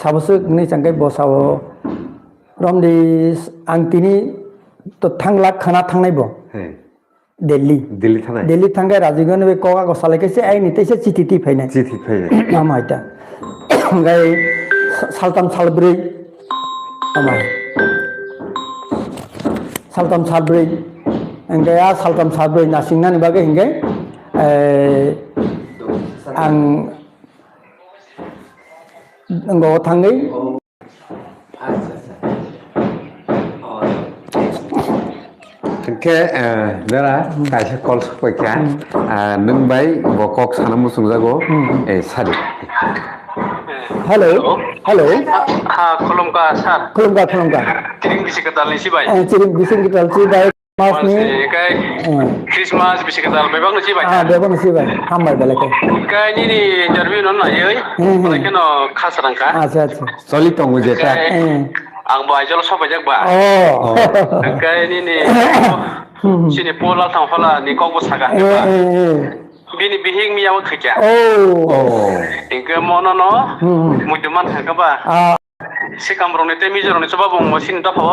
Speaker 2: साबसो नै चांखाय बसाव रमदि आं तिनि तो थां लाख खाना थांनाय बो
Speaker 1: হ্যাঁ
Speaker 2: दिल्ली
Speaker 1: থানায়
Speaker 2: दिल्ली थांगाय राजीवगन बे कगा गसालायखायसे आइ नितैसे चिठी फैनाय
Speaker 1: চিঠি ফেলে
Speaker 2: मामायता ओंखाय सालथाम सालब्रै मामाय सालथाम सालब्रै ओंखाय आ सालथाम सालब्रै नासिंनानि बागै ओंखाय आं नंगौ थाङै
Speaker 1: Ke nera kaisa kol spoika nung bai bokok sana musung jago sari
Speaker 2: hello hello
Speaker 3: हाँ खुलुमका सार
Speaker 2: खुलुमगा
Speaker 3: तिरिं बिसि केदालनि सिबाय
Speaker 2: चिरिं बिसिं गिटालची बाय मासनि
Speaker 3: मासनि ख्रिस्टमास बिसि केदाल बेबांनो सिबाय
Speaker 2: बेबो नसिबाय हामबाय बेलाय
Speaker 3: काय नि इन्टारभिउ न नायै ओमफ्राय न खासरांका
Speaker 2: आच्छा आच्छा
Speaker 1: Soli tongo jeta
Speaker 3: आं बायजल सबाय जागबा काय नि सिनि पोला थांफाला नि कगबो सागा हेबा बिनि बिहिं मियाव खैजा इंके मन न मुदमान थांगबा सिकामब्रने ते मिजरने सबा बंग सिन दा फावा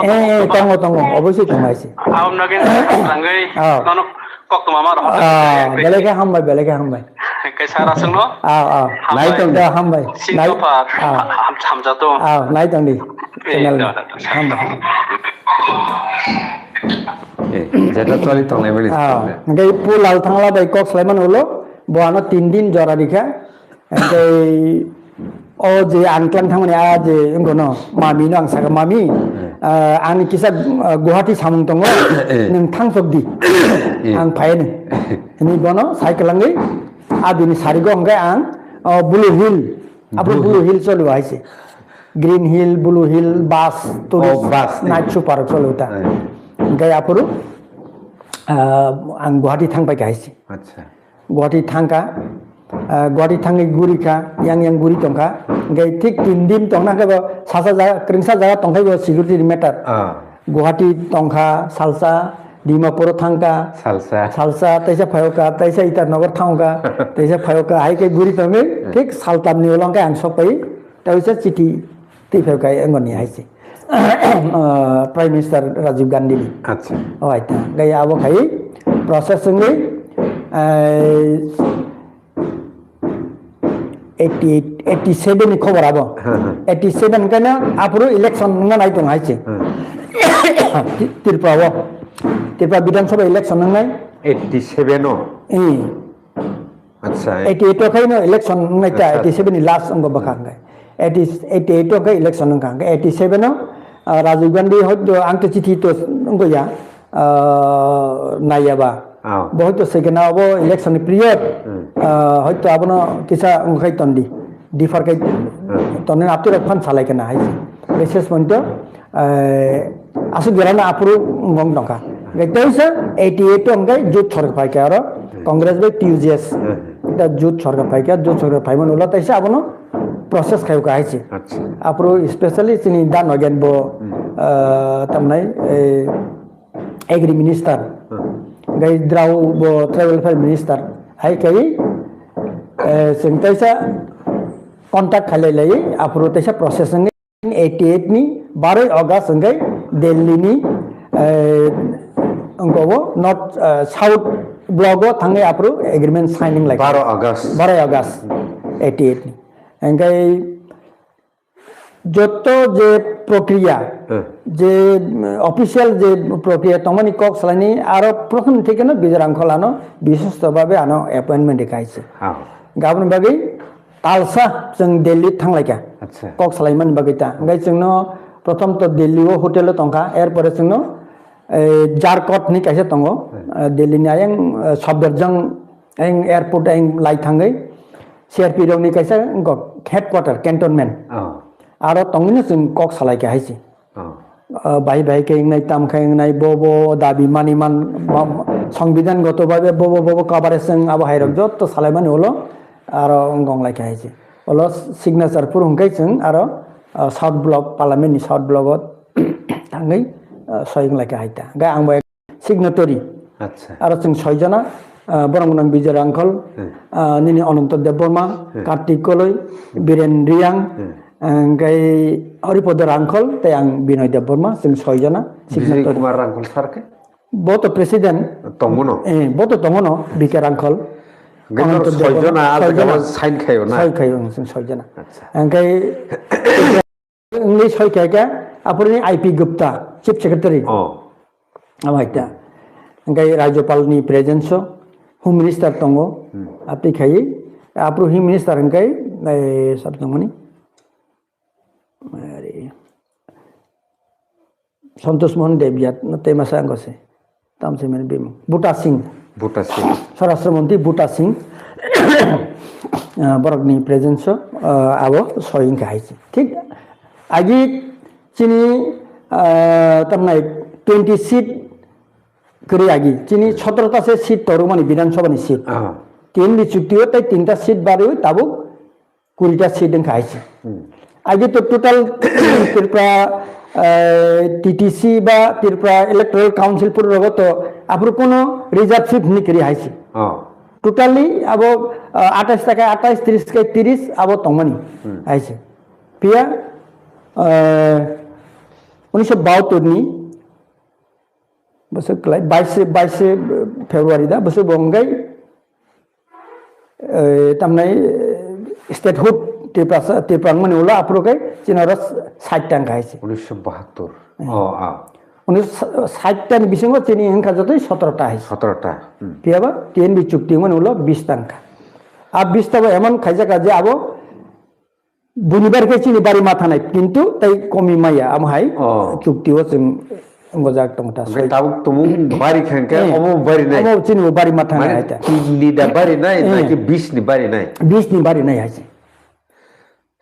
Speaker 2: तंगो अबশ্যই तंगो आइसे
Speaker 3: आव नगिन रांगै नन कक्त मामा रहा
Speaker 2: बेलेगे हामबाय
Speaker 3: के सारा संनो
Speaker 1: नाय तंग
Speaker 2: हामबाय
Speaker 3: सिन दफा हामजातो
Speaker 2: नाय तंग चैनल हामबाय
Speaker 1: jeta soli tong nai beli
Speaker 2: ओंखाय pulao थांला बाय कक स्लाइमान हलो बहानो 3 दिन जरा दिखा ओंखाय ओ जे आनक्लां थांमाने आ जे इंगो न मामी न आं सागा मामी आंनि किसा गुवाहाटी सामुं दङ नों थांसबदि आं फायनो नि गनो साइकेलाङै आदिनि सारिगो ओंखाय आं ब्लू हिल आपरो ब्लू हिल चलो आइसे ग्रीन हिल ब्लू हिल बास टूरिस्ट नाइट सुपार चलोता ओंखाय आपरो आं गुवाहाटी थांबाय गाइसे
Speaker 1: আচ্ছা
Speaker 2: गुवाहाटी थांका गुवाहाटी थाङै गुरिखा yang guri tongka ओंखाय थिक 3 दिन तंनाखैबो सासा जागा क्रिंसा जागा तंखायबो सिकिउरिटि मेटार गुवाहाटी तंखा सालसा डिमापुर थांका सालसा तैसा फायका तैसा इटानगर थांका तैसा फायका हाइके गुरि तङै थिक सालतामनि उलंखाय आं सबै तैसा चिठी तिफायका एंगनि हाइसे प्राइम मिनिस्टार राजीव गांधी
Speaker 1: আচ্ছা
Speaker 2: आइता गय आबो खाय प्रोसेसिंगै 87 नि खबर आबो 87 kana आपरो इलेक्शन नङा नाय दं हाइसे त्रिपुरा विधानसभा इलेक्शन नङाय
Speaker 1: 87 no আচ্ছা
Speaker 2: 88 खायनो इलेक्शन नङायता 87 नि लास्ट अंग बखांगाय 88 का इलेक्शन नङा 87 no राजीव गांधी हयतो आंथ चिठी तो नंगया नायाबा बहुत सेकेंड अब इलेक्शन पीरियड हयतो आबनो किसा अंखाय तंदी डिफार के तने आतुर फान सालायकना हाय विशेष पॉइंट आसु गेराना आपुरु गंग दंका गैतैसा 88 अंगाय जुत सरकार फायका आरो कांग्रेस बे टीयूजेएस दा जुत सरकार फायका जुत सरकार फायमन उला तैसा आबनो प्रोसेस खायका हायसे आपुरु स्पेशली सिनि दा नगेन बो तमनाय एग्री मिनिस्टर गई द्राव बो ट्राइबल वेलफेयर मिनिस्टर हाय कई संतैसा कांटेक्ट खालायलाय आपुरु तैसा प्रोसेसिंग 88 नि 12 अगस्त संगै दिल्ली नि अंगो नॉर्थ साउथ ब्लॉक थांगे आपुरु एग्रीमेंट साइनिंग लाइक 12 अगस्त 88 नि अंगाय जतो जे प्रक्रिया जे ऑफिशियल जे प्रक्रिया तमनि कक सलानि आरो प्रथम थिकेनो बिजरांखलानो विशिष्टभावे आनो अपॉइंटमेंट देखायसे गाबन बागै तालसा जों दिल्ली थांलायका कक सलाइमान बागैता ओंगाय जोंनो प्रथम तो दिल्लीआव हटेल तंका एरपरे जोंनो जारकट नि कायसे तंगो दिल्ली नि आयं सबदरजों एं एयरपोर्ट एं लाइ थांगै CRP rokni kaisa gok headquarter cantonment aro tongni जों kok salaike haisi bai bai ke ngai tam khai ngai bo dabi mani man সংবিধানগত ভাবে bo coverage जों abo hairok jotto salaimani holo aro gong laike haisi holo signature pur hungkai जों aro south block parliament ni south block ot tangai soing laike haita ga ang signatory
Speaker 1: আচ্ছা
Speaker 2: aro जों 6 jona Borong Bijay Rangkol, Nini Ananta Deborma, Kartik Koloi, Biren Riang, Gai Haripoda Rangkol, Tayang Binoy Deborma, Sing Soyjana,
Speaker 1: Bijay Kumar Rangkol Sarke,
Speaker 2: Boto President,
Speaker 1: Tongono,
Speaker 2: Boto Tongono, Bika Rangkol,
Speaker 1: Ananta Soyjana, Soyjana, Sain Kayo,
Speaker 2: Sain Kayo, Sing Soyjana, and Gai English Hoykaka, Apurni IP Gupta, Chief Secretary, Amaita, Gai Rajopal ni presence. Home Minister Tongo, Apti Kai, Apru Home Minister and Kai, Sabtamoni Santos Mon Debiat, no Temasangose, Tamsemen Bim, Buta Singh, Sarasramonti, Buta Singh, Borogni presence, our sewing guys. Take Agi Chini Tamnai 20 seat. Kiri agi, cini 17 se seat torumani Bidhansabha ni seat. Tin bi chukti hotai 3ta seat baru tabu 20ta seat yang kaisi. Agi to total Tripura TTC ba Tripura Electoral Council pur rogo to apru kono reserve seat ni kiri haisi. Totally abo 28 taka 28 30 kai 30 abo tongmani haisi. Pia 1972 ni besok kelai 22 Februari dah besok bonggai tamnai statehood Tripura mani ula apro kai Cinaras 60 tang kai si
Speaker 1: 1972
Speaker 2: 60 tang bisingo cini engka jotoi 17 ta hai
Speaker 1: 17 ta
Speaker 2: piaba TNB chukti mani ula 20 tang ka ab 20 ta emon khaija kaje abo bunibar ke cini bari matha nai kintu tai komi maya am hai chukti o Ngojak tongta.
Speaker 1: Tahu tumu bari kengke, omo bari nai.
Speaker 2: Omo cini bari matang nai ta.
Speaker 1: Lida bari nai, naki 20 ni bari nai.
Speaker 2: 20 ni bari nai haji.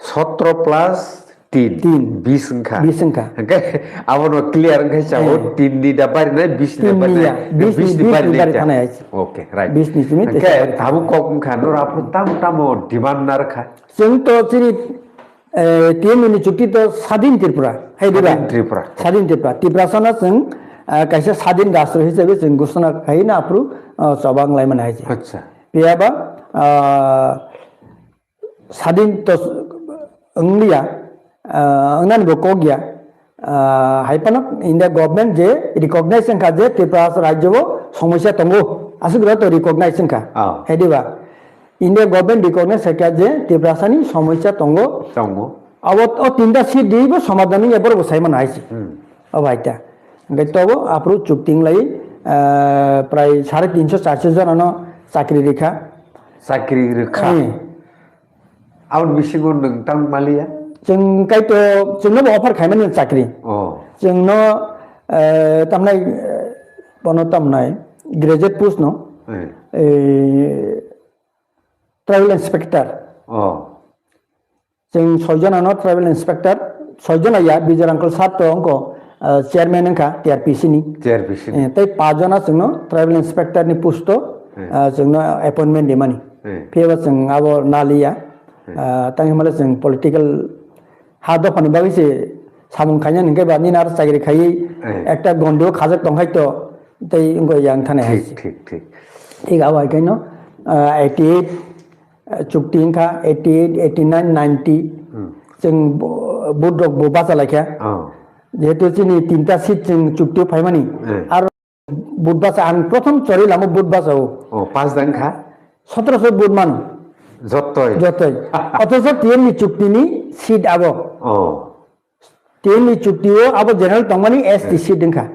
Speaker 1: 17 plus 3, 20 engka.
Speaker 2: 20 engka.
Speaker 1: Engke, awono clear engke cawo 3 lida bari nai, 20 ni bari nai.
Speaker 2: 20 ni bari nai haji.
Speaker 1: Okay, right.
Speaker 2: 20 ni cini.
Speaker 1: Engke, tahu kok engka, nur apu tamu demand narka.
Speaker 2: Contoh cini TM ini cuti to Sadin Tripura.
Speaker 1: Sadin Tripura.
Speaker 2: Sadin Tripura. Tripura sana seng kaisa Sadin Rashtra hisabe seng घोषणा kai na apru sabang lai mana haji.
Speaker 1: Acha.
Speaker 2: Pia ba Sadin to Anglia angnan go kogya haipanak India government je recognition ka je Tripura rajyo bo সমস্যা tongo asugura to recognition ka. Hediba. India government recognize seka je Tripura sani সমস্যা tongo. Awat tinta seat di bo samadhani ebar bosai mana haisi. Abaita. Ngai tobo apru chukting lai prai 350-400 jon ano chakri rekha. Aun
Speaker 1: bisingo nongtang malia.
Speaker 2: Jeng kai to jengno offer khaimani chakri. Jengno tamnai bono tamnai graduate post no. Travel inspector. Jeng 6 jon ano travel inspector 6 jon ya Bijay Rangkol Sato angko chairman engka TRPC ni. Tai 5 jon jengno travel inspector ni posto jengno appointment di mani. Pia jeng abo nalia tangi mala jeng political hado pani bagi se samung khanya ningkai ba ni nar chakri khai ekta gondo khajak tonghai to tai ingko yang thane hai. Thik abo kaino 88 chukti engka 88 89 90 jeng budrok bo basa laikya jehetu chini 3ta seat jeng chukti phaimani ar budbasa an prothom chori lamo budbasa ho
Speaker 1: 5 dang kha
Speaker 2: 1700 budman
Speaker 1: jotoi
Speaker 2: অথচ TNB চুক্তি নি seat আবো TNB চুক্তি ও আবো general তংমানি ST seat দিনখা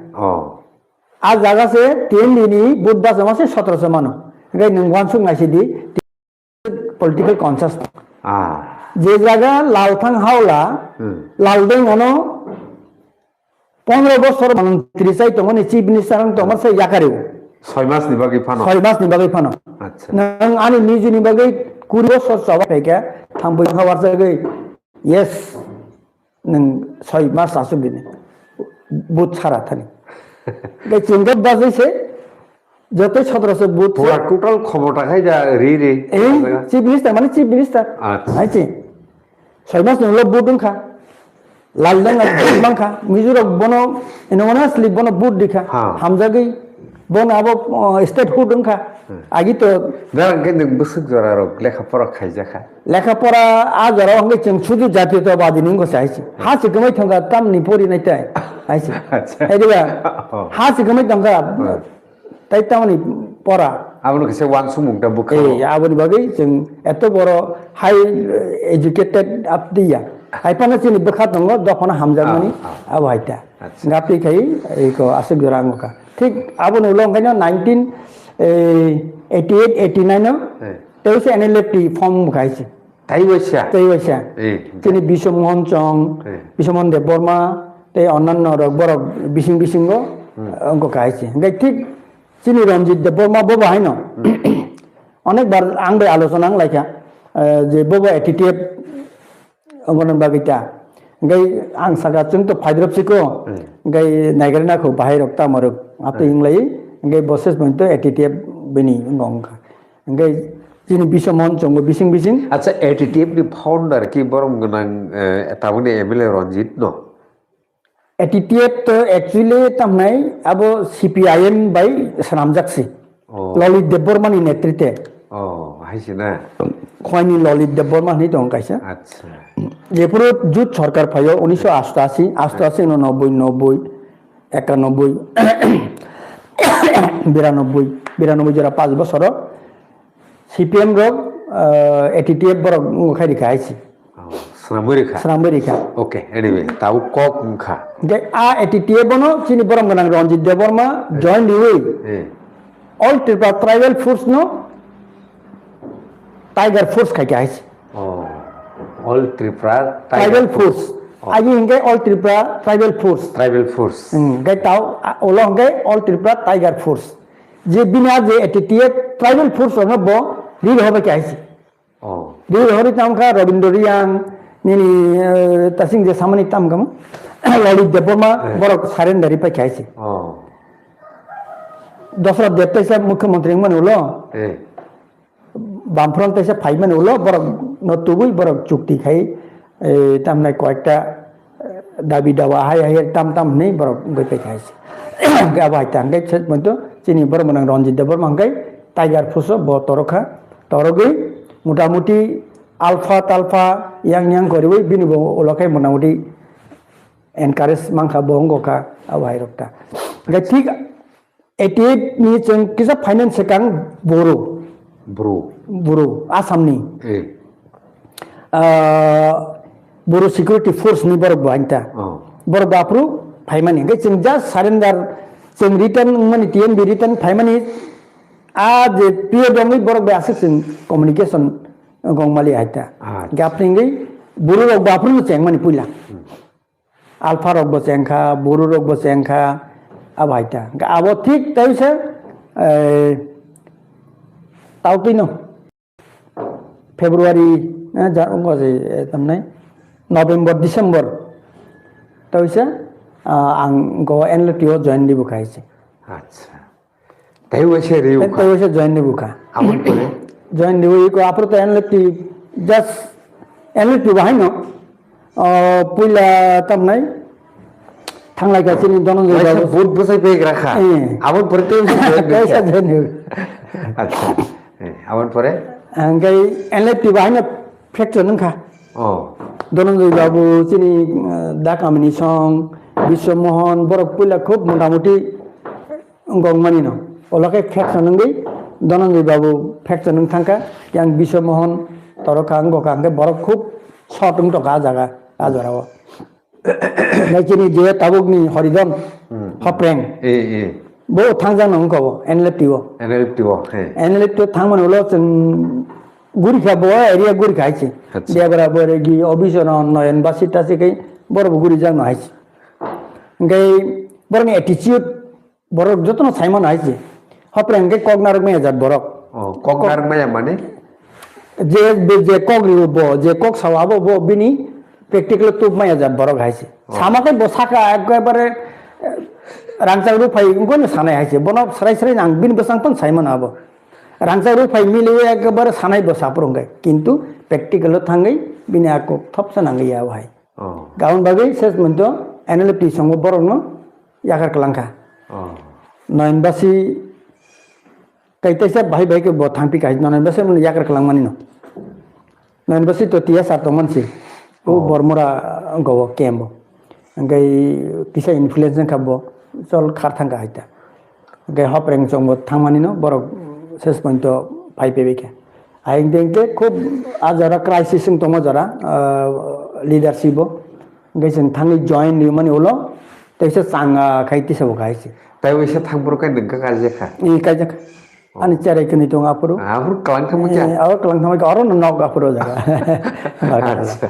Speaker 2: আর জায়গা সে TNB নি বুধবা জমাসে 1700 মানো গাই নংওয়ানসুং নাইসি দি political conscious যে জায়গা লালথাং হাওলা লালদেং অনো 15 বছর মন্ত্রী চাই তংমানি চিফ মিনিস্টার তংমার সে ইয়াকারিও
Speaker 1: 6 মাস নিবাগৈ ফানো
Speaker 2: আচ্ছা নং আনি নিজু নিবাগৈ 20 বছর সবাই ফেকে থামবই খাবার জায়গায় ইয়েস নং 6 মাস আসুক দিনে বুথ ছাড়া থানি এই চিংগাপ বাজাইছে যতই 1700 বুথ
Speaker 1: পুরা টোটাল ক্ষমতা খাই যা রি রি
Speaker 2: এই চিফ মিনিস্টার মানে চিফ মিনিস্টার
Speaker 1: আচ্ছা
Speaker 2: আইছে 6 মাস নলো বুথ দংখা লালদাং বাংখা মিজোরাম বনো এনমানা স্লিপ বনো বুথ দিখা হামজাগৈ বন আবো স্টেট হুড দংখা আগি তো
Speaker 1: না কিন্তু বসুক জরা রক লেখাপড়া খাইজাখা
Speaker 2: লেখাপড়া আজারাव হঙ্গে जों শুধু জাতীয়তাবাদী নিং গছে আইছে হা সিগमै থंगा তামনি পরি নাইতাই আইছে
Speaker 1: আচ্ছা
Speaker 2: এদিবা হা সিগमै থंगा তাই তামনি পড়া
Speaker 1: আমনো কাছে ওয়ান সুমুংটা বুক
Speaker 2: এই আবনি বাগै जों এত বড় হাই এডুকেটেড আপদিয়া হাইপানা চিনি বখা দङ দখনা হামজাগমানি আবাইতা গাপি খাই এইকো আসুক জরাঙ্গকা ঠিক আবনি উলংখাইनो 1988 89 তেইশে এনএলএফটি ফর্ম মুখাইছে
Speaker 1: তাই বৈশা
Speaker 2: তিনি বিশ্বমোহন চং বিশ্বমোহন দেব বর্মা তে অন্যান্য বড় বিসিং অঙ্ক খাইছে ঠিক চিনি রঞ্জিত দেব বর্মা ববা হয় না অনেকবার আংবে আলোচনা লাইকা যে ববা এটিটিএফ অঙ্গন বাগিতা গাই আং সাগা जों তো ফাইদ্রপসিকো গাই নাইগারনাखौ बाहाय रक्ता मरक আপনি ইংলাই গাই বসেস মন্ত এটিটিএফ বেনি গংকা গাই যিনি বিশ্বমোহন চং বিসিং
Speaker 1: আচ্ছা এটিটিএফ नि फाउंडर কি বরম গনাং তাবনি এমএলএ রঞ্জিত ন
Speaker 2: एटीटीएफ तो एक्चुअली तमनाई अब सीपीआईएम बाई सनामजाक्सी ललित देबबर्मानी नेतृत्व
Speaker 1: ओ हाइसे ना
Speaker 2: खयनी ललित देबबर्मानी दं काइसा
Speaker 1: अच्छा
Speaker 2: जेपुरो जुट सरकार फायो 1988 88 90 91 92 जरा 5 বছর सीपीएम रग एटीटीएफ बरग खाइ खाइছি
Speaker 1: Seramberika. Okay, anyway, tahu kok muka.
Speaker 2: ATTF बनो चिनी बरम गनां रंजित देबबर्मा जॉइन दिवे ऑल त्रिपुरा ट्राइबल फोर्स नो टाइगर फोर्स खाइ खाइছি
Speaker 1: ऑल त्रिपुरा
Speaker 2: ट्राइबल फोर्स आगे हिंगे ऑल त्रिपुरा ट्राइबल फोर्स गे ताव ओलो हिंगे ऑल त्रिपुरा टाइगर फोर्स जे बिना जे एटीटीएफ ट्राइबल फोर्स न बो रीड होबे खाइছি रीड हरि तामखा रविंद्र रियां निनी तसिंग जे सामने तामगम ललित देबबर्मा बरक सारेंडारी पाइ खाइছি दशरथ देवतैसा मुख्यमंत्री मन उलो बामफ्रंट तैसा फाइमन उलो बरक नतुबुई बरक चुक्ति खाइ तामनाय कयेकटा दाबी दावा हाय हाय ताम नै बरक गय खाइছি गाबाय तांगे छत मतो चिनी बरमनां रंजित देबबर्मा गाय टाइगर फोर्स ब तरखा तरगै मोटामुटी alpha yang koriwe bini bo olokai monamuti encourage mangkha bonggoka awai rokta ga thik 88 ni जों kisa finance sekang boro asam ni boro security force ni bor bainta bor bapru faimani ga जों just surrender जों return mani TNB return faimani a je pio domi bor ba assistant communication गंगमाली आइता गापनिंगै बुरु रग बाफ्रु चेंगमानि पुइला alpha रग बचेंखा बुरु रग बचेंखा अब आइता आबो ठीक तैसे ताउतिनो फेब्रुवारी जांगजे तमने नभेम्बर डिसेम्बर तैसे आं गो एनएलटीओ जॉइन दिबो खाइसे
Speaker 1: अच्छा तैसे रिउ
Speaker 2: तैसे जॉइन दिबो खा
Speaker 1: आमन परे
Speaker 2: जॉइन दिवे को आपरो तो एनएलटी जस्ट एनएलटी बाहायनो पुइला तमनाय थांलाय गासिनि दन जायगा
Speaker 1: बहुत बसाय बेग्राखा आमन परे तो
Speaker 2: कैसा जॉइन
Speaker 1: अच्छा आमन परे
Speaker 2: अंगाय एनएलटी बाहायनो फ्रेक्चर नखा दनजय बाबू चिनी दाकामनि सं विश्वमोहन बरक पुइला खूब मोटामुटी गंगमानि न ओलाके फ्रेक्चर नंगै धनंजय बाबू फ्रेक्चर नों थांका yang विश्वमोहन तरकांग गकांगे बरक खूब शॉर्टिंग तो का जगह आजराव नाइचिनि जे ताबुकनि हरिदन हप्रें बो थांजा नंगौ एनएलएफटीओ थांमोन उलो जों गुरिखा बो एरिया गुरिखा आइछि देबरा बोरेगि अबिसन नयन बासितासि कै बरब गुरि जानो आइछि गै बरनि एटिट्यूड बरक जतन साइमन आइछि हप्रेंगे कगनार में हजार बरक
Speaker 1: कगनार में माने
Speaker 2: जे कक रिबो जे कक सावाबो बो बिनि प्रेक्टिकल तुब माया जा बरक हाइसे सामाके बसाका एकबारे रांचा रुफाय इंगोन सानाय हाइसे बनो सराय सराय नां बिन बसांपन साइमन आबो रांचा रुफाय मिलियो एकबारे सानाय बसाप्रंगाय किन्तु प्रेक्टिकल थांगै बिनि आको थपसा नांगै आव हाय गाउन बागै सेस मन्तो एनएलपी संगो बरकनो याकार कलांका नयनबासी कैतैसे भाई भाई के बो थांपि काइ नयनबासी मन याकार कलांमानि न नयनबासी तो तिया सातो मनसि ओ बरमरा गव केमबो गै किसा इन्फ्लुएंस खाबो चल खार थांगा हाइता गै हप्रें संगो थांमानि न बरक सेस मन्तो भाई पेबेके आइं देंके खूब आजरा क्राइसिस तंग जरा लीडरशिप गै जों थांगै जॉइन निमानि उलो तैसे सांगा खाइति सब गाइसे
Speaker 1: ताइ वैसे थांब्रो काय नोंका गाजेखा
Speaker 2: इ काइजाखा अनि चेरै कनि दं आपुरो
Speaker 1: कलां थांमोजा
Speaker 2: कलां थांमै अरो नग आपुरो जागा
Speaker 1: अच्छा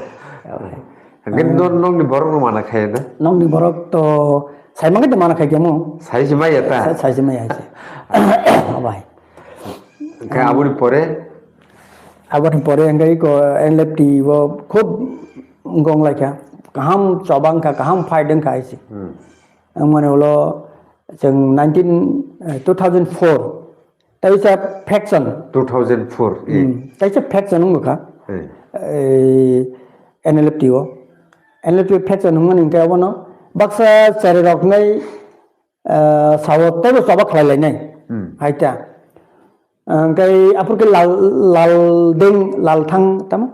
Speaker 1: गन नंनि बरक माना खाय ना
Speaker 2: नंनि बरक तो साइमांगे माना खाय केमो
Speaker 1: साइजमा याता
Speaker 2: साइजमा याइसे भाई
Speaker 1: का आबुनि परे
Speaker 2: अंगै को एनलेप्टी वो खूब गंग लाइका कहम चबांका कहम फाइदं खाइसे माने उलो जों 2004 तैसे फैक्शन
Speaker 1: 2004
Speaker 2: तैसे फैक्शन होगा एनएलपी फैक्शन होमन इनका बनो बक्सा चारे रखनै सावत तैबो सबा खलायलायनाय हाइता ओंखाय आपुरके लालथां तामा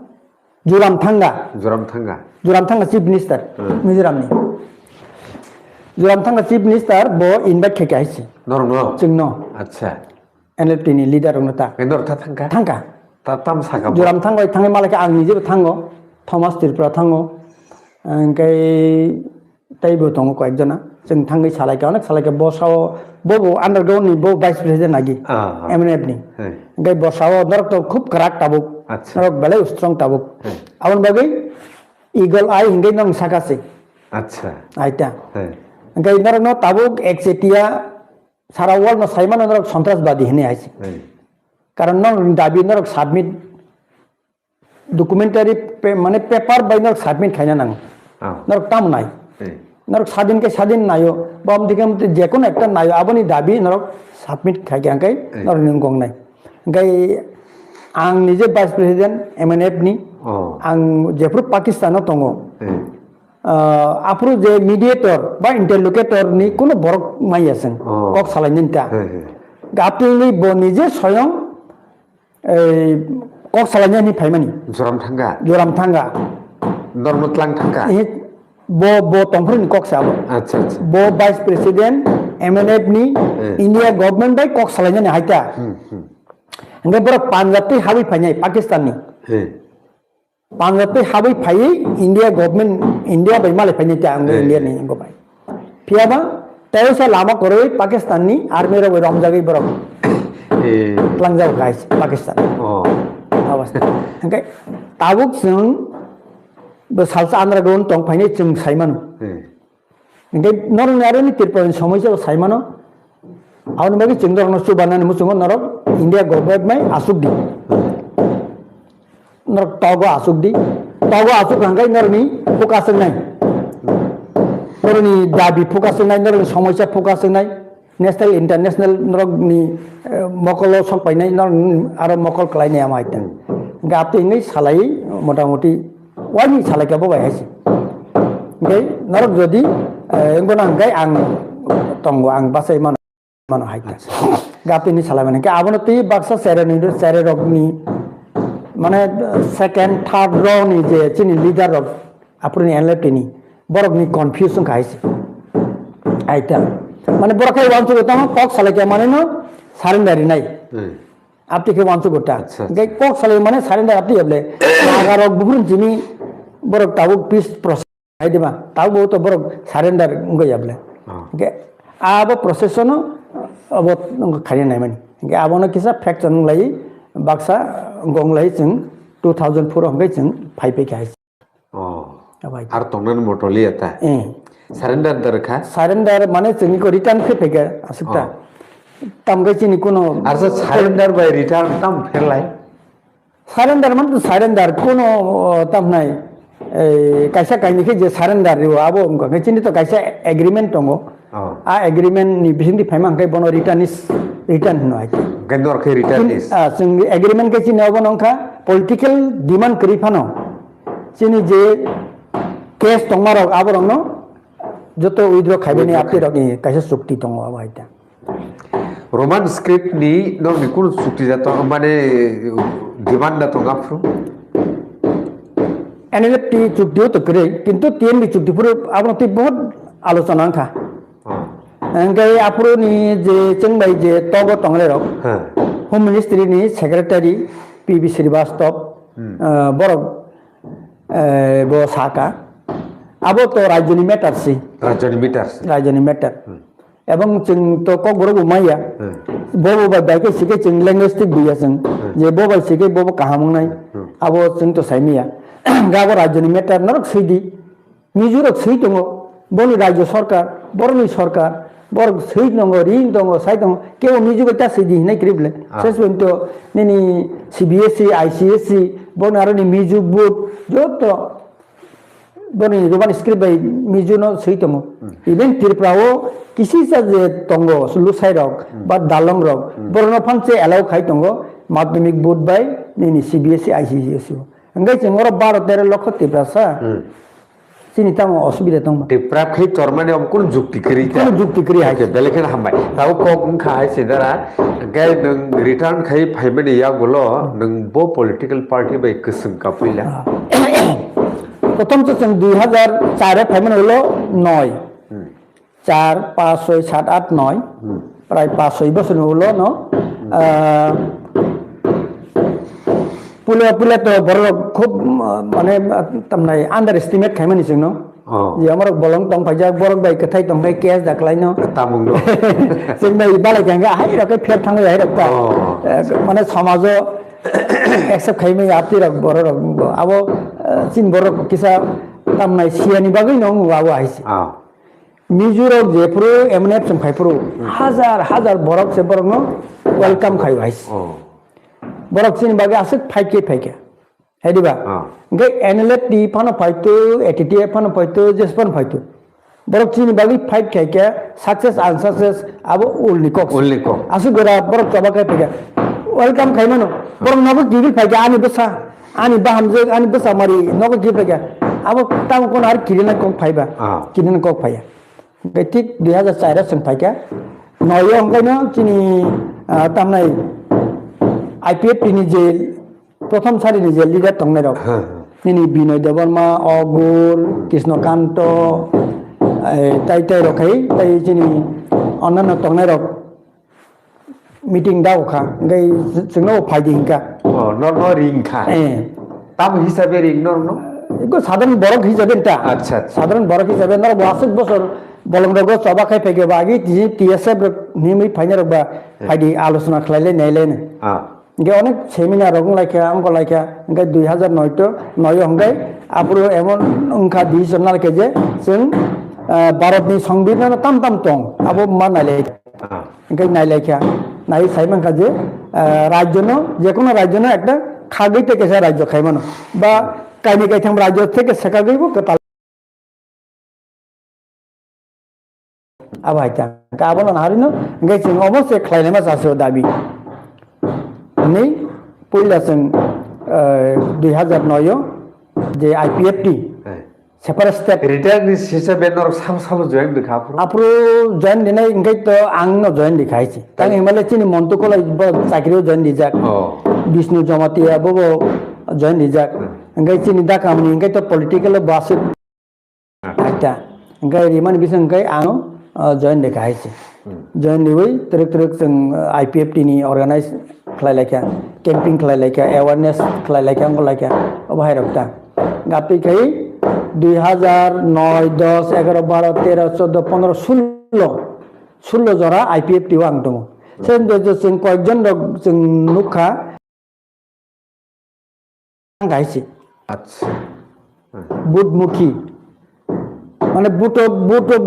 Speaker 2: जुरामथांगा चिफ मिनिस्टार मिजोरामनि जुरामथांगा चिफ मिनिस्टार बो इनभाइट खायके हाइसे
Speaker 1: नरनो
Speaker 2: जोंनो
Speaker 1: अच्छा
Speaker 2: एनएलपी नि लिडार नता
Speaker 1: नरथा थांगा ताम सागा
Speaker 2: जुरामथांगा थांनाय मालाके आं निजेबो थांगो थमास तिरफ्रा थांगो ओंखाय तैबो दङ कयेकजना जों थांगै सालायके बसाव बो आन्डारग्राउन्ड नि बो भाइस प्रेसिडेन्ट नागि एमएनएफ नि ओंखाय बसाव नरक तो खूब कराक ताबुक नरक बेले स्ट्रंग ताबुक आवन बागै ईगल आई हिंगै नंग साकासे अच्छा आइता ओंखाय नरक न ताबुक एकसेटिया सारा वर्ल्ड न साइमान नरक सन्त्रासबादी हने आइसे कारण नरक दाबि नरक सबमिट डकुमेन्टारि माने पेपर बाय नरक सबमिट खायना नां नरक ताम नाय नरक सादिन नायो बम दिगम जेकोन एकटा नायो आबनि दाबि नरक सबमिट खायके आंखाय नरक नों गंनाय ओंखाय आं निजे भाइस प्रेसिडेन्ट एमएनएफ नि आं जेफ्रु पाकिस्तानाव दङ आपुरु जे मिडिएटर बा इंटरलोकेटर नि कोनो बरक माइयासं कक सालायनिनता गापलनि ब निजे स्वयं कक सालायनि फाइमानि जोरामथांगा
Speaker 1: नरमतलां थांगा
Speaker 2: बो तंफ्रनि कक साबो अच्छा बो भाइस प्रेसिडेन्ट एमएनएफ नि इंडिया गवर्नमेंट बाय कक सालायनि हाइता ओंखाय बरक पान्जाबनि हाबै फाइनाय पाकिस्ताननि पान्जाबनि हाबै फायै इंडिया गवर्नमेंट इंडिया बाय मालाय फाइनाय ता आं इंडिया नि गबाय फियाबा तैसा लामा करे पाकिस्ताननि आर्मी रो रमजागै बरक लांजाव गाइस पाकिस्तान अवस्था ओंखाय ताबुक जों सालसा आन्डारग्राउन्ड दं फाइनाय जों साइमान ओंखाय नरनारिनि तिरपन समयसा साइमान आउन बागै जों दरनो सुबानानि मुसुंग नरक इंडिया गवर्नमेंट माय आसुक दी नरक तगो आसुक हांगाय नरनि फोकास नाय नरनि दाबि फोकास नाय नरनि समस्या फोकास नाय नेशनल इंटरनेशनल नरकनि मकल सपायनाय नर आरो मकल खालायनाय आमाइता गापथिङै सालाय मोटामोटी वाइनि सालायकाबो बायहायसि ओंखाय नरक जदि एंगोना हांगाय आं तंगो आं बासाय मानो हाइता गापथिनि सालायमाने के आबनो ति बाक्सा सेरे रकनि माने सेकेंड थर्ड रो नि जे चिनि लीडर रक आपुरनि एनएलपी बरकनि कन्फ्यूजन खाइसि आइता माने बरखाय वान्सु गोता कक सालायके माने न सारेन्डारि नाय आपटिके वान्सु गोता गे कक सालाय माने सारेन्डार आपटि हेबले नागारक बुहुन जिनि बरक ताबुक पीस प्रोसेस आइदिमा ताबु तो बरक सारेन्डार गय हेबले गे आबो प्रोसेसन अब खारि नाय माने गे आबोनो किसा फ्याक्चर लाई बाक्सा गंलाई जों 2004 हंगै जों फाइपे खाइस
Speaker 1: आर तंगन मोटोली आता सारेन्डार दरखा
Speaker 2: सारेन्डार माने जोंनि को रिटर्न फेफेगा आसुकता तामगै चिनि कोनो
Speaker 1: आरो सारेन्डार बाय रिटर्न ताम फेरलाय
Speaker 2: সারেন্ডার মানে তো সারেন্ডার কোনো তামনাই kaisa kaini ke je surrender rio abo ke chini to kaisa agreement tongo a agreement ni bising di phaimang kai bono return no ai
Speaker 1: gendor ke return is
Speaker 2: sing agreement ke chini abo nongkha political demand kri phano chini je case tongmarok abo rong no joto withdraw khaibeni apni rok ni kaisa chukti tongo abo aita
Speaker 1: roman script ni no ni kun chukti jato mane demand da to gapru
Speaker 2: NLFT চুক্তিও তো করে কিন্তু TNB চুক্তি পুরো আপনার তো বহুত আলোচনা খা এঙ্গাই আপুনি যে চেংবাই যে তগ টংলে রক হোম মিনিস্ট্রিনি সেক্রেটারি পিবি শ্রীবাস্তব বড় ব সাকা আবো তো রাজনী ম্যাটারসি রাজনী ম্যাটার এবং जों তো কগর বুমাইয়া বব বাইকে সিকে जों ল্যাঙ্গুয়েজটিক বিয়াসং যে বব সিকে বব কাহামংনাই আবো जों তো সাইমিয়া গাবো রাজনী মেটার নরক সেইদি মিজুরক সেই দङ বনি রাজ্য সরকার বরনি সরকার বর সেই দङ রিং দङ সাই দङ কেউ মিজুকে তা সেইদি নাই ক্রিবলে শেষ পর্যন্ত নিনি সিবিএসই আইসিএসই বনি আরনি মিজু বুট যত বনি রোমান স্ক্রিপ্ট বাই মিজু ন সেই দङ ইভেন ত্রিপুরাও কিসি যে দङ লুসাই রক বা দালং রক বরন ফানসে এলাও খাই দङ মাধ্যমিক বুট by Nini CBSE ICSE enggak sih orang baru dari lokal tiprasa sini tamu osbida tamu
Speaker 1: tiprap khi tormane omkun jukti kri
Speaker 2: aja
Speaker 1: belekan hambai tahu kok khai sedara enggak neng return khai phaimani ya golo neng bo political party bai kesem kapila
Speaker 2: প্রথম তো 2004 এ phaimani holo 9 4 5 6 7 8 9 প্রায় 5 বছর হলো no পুলে তো বড় খুব মানে তামনাই আন্ডার এস্টিমেট খাইমানি जों no যে আমার বলং তং ফাইজা বরক বাই কথাই তং বাই কেস দাখলাই no
Speaker 1: তামুং no
Speaker 2: जों নাই বালাই গাঙ্গা হাই রকে ফের থাঙ্গে হাই রক মানে সমাজ একসেপ্ট খাইমাই আপতি রক বড় রক আবো চিন বড় কিসা তামনাই সিয়ানি বাগৈ নং আবো আইছে মিজুরক যে পুরো এমএনএফ जों ফাইপুরো হাজার বরক সে বরক no ওয়েলকাম খাই আইছে borok sini bagi asik faike hediba ngai NLFT pano faito ATT pano faito jespan faito borok sini bagi fight kaike success unsuccess abo ulni kok asu gora borok coba kai faike welcome kai mano borok nogo gigil faike ani bahamje ani besa mari nogo gigil faike abo tam kon har kirina kok faiba kirina kok faia ngai tik 2004 sing faike noyo ngai no sini tamnai IPF ini je প্রথম সারি নিজে leader তংনে rock নিনি বিনয় দেববর্মা অগুল কৃষ্ণকান্ত তাই রখাই তাই চিনি অন্যান্য তংনে rock meeting দাও খা গাই जोंनो ফাইদি হিংকা
Speaker 1: ন রিংখা তাম হিসাবে রিং ন
Speaker 2: এগো সাধারণ বড়ক হিসাবে তা
Speaker 1: আচ্ছা
Speaker 2: সাধারণ বড়ক হিসাবে ন 80 বছর বলং রগ সবা খাই ফেগে বাগি টিএসএফ নিমি ফাইনাল বা ফাইদি আলোচনা খাইলে নাইলে গে অনেক সেমিনার রকম লাইকা অঙ্ক লাইকা গে 2009 তো 9 হংগাই আপুরো এমন অঙ্কা দিছন নালকে যে जों ভারতনি সংবিধান তাম তং আবো মা নাইলে গে নাইলাইকা নাই সাইমানকা যে রাজ্য ন যে কোনো রাজ্য না একটা খাগই থেকে সে রাজ্য খাইমানো বা কাইনি কাইথাম রাজ্য থেকে শেখা গইব তাল আবাইতা কাবন হারিনো গে जों অবশ্যই খাইলেমা আছে দাবি ini pula जों 2009 जे IPFT separate step
Speaker 1: return হিসাবে নর সাম জয়েন দেখা
Speaker 2: আপরো জয়েন দিনে ইনকাই তো আংনো জয়েন দেখাইছি তাই হিমালয় চিনি মন্তকলা চাকরিও জয়েন দিজাক বিষ্ণু জমাতিয়া ববো জয়েন দিজাক ইনকাই চিনি দা কামনি ইনকাই তো পলিটিক্যাল বাসে আচ্ছা ইনকাই রিমান বিসং ইনকাই আং জয়েন দেখাইছি জয়েন দিবই তরক जों IPFT ni organize khalailaka camping khalailaka awareness khalailaka angko laika bahai rokta gapi kai 2009 10 11 12 13 14 15 16 jora IPFT wang dong sen जों কয়েকজন जों নুখা গাইছি
Speaker 1: আচ্ছা
Speaker 2: বুটমুখী মানে বুট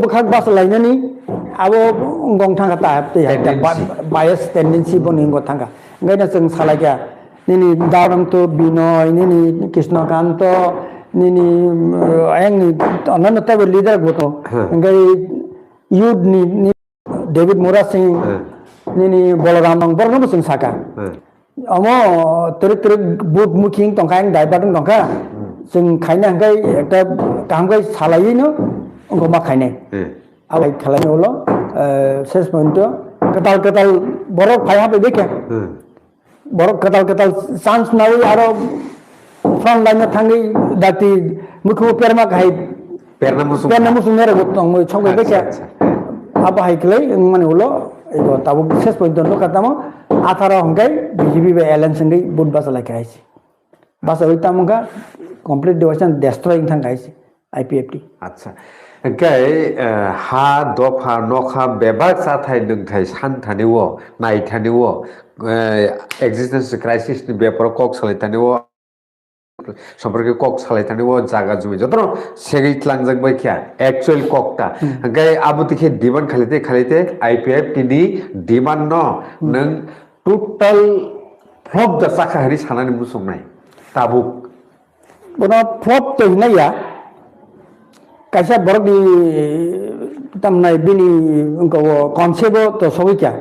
Speaker 2: বুখাক বাস লাইনানি abo gong thanga ta te bias tendency boni go thanga ngaina जों सालायगा nini Daranto Binoy, nini Krishnakanto, nini yang ni anak tahu leader goto, enggak youth ni David Mora Singh, nini Bolaramang, Bolaram Singh Saka. Amo terik boot muking tongkang dai batang tongka, sing kaina enggak ekta kahangkai salai no, enggak mak kaina. Awal khalai nolo, ses pointo, ketal borok kaya apa dek ya? Borok ketal sans nawi aro front line thangi dati mukhu perma kai perna musuh mera gotong mo chong dek ya? Apa hai kelai mane ulo, itu tabu ses pointo no kata mo athara hongkai BJP be alliance sengai bud basa lai kai si. Basa hoita mongka complete devotion destroying thang kai si IPFT.
Speaker 1: আচ্ছা ओमफ्राय हा दफा नखा बेबाक जाथाय नोंथाय सान थानिवो नाय थानिवो existence crisis नि बेफोराव कक सालाय थानिवो সম্পর্কে কক সালাই थानिवो জায়গা জমি যত সেগিতলাংজাক বাইখিয়া एक्चुअल ककटा ओमफ्राय आबुतिखे डिमान्ड खालिते IPFT नि डिमान्ड न नों टोटल फ्लप द साखाहारि सानानि मुसुंनाय ताबुक
Speaker 2: बोना फ्लप तो हिनाया kaisa borok di tamnai bini engko konsep to sowikia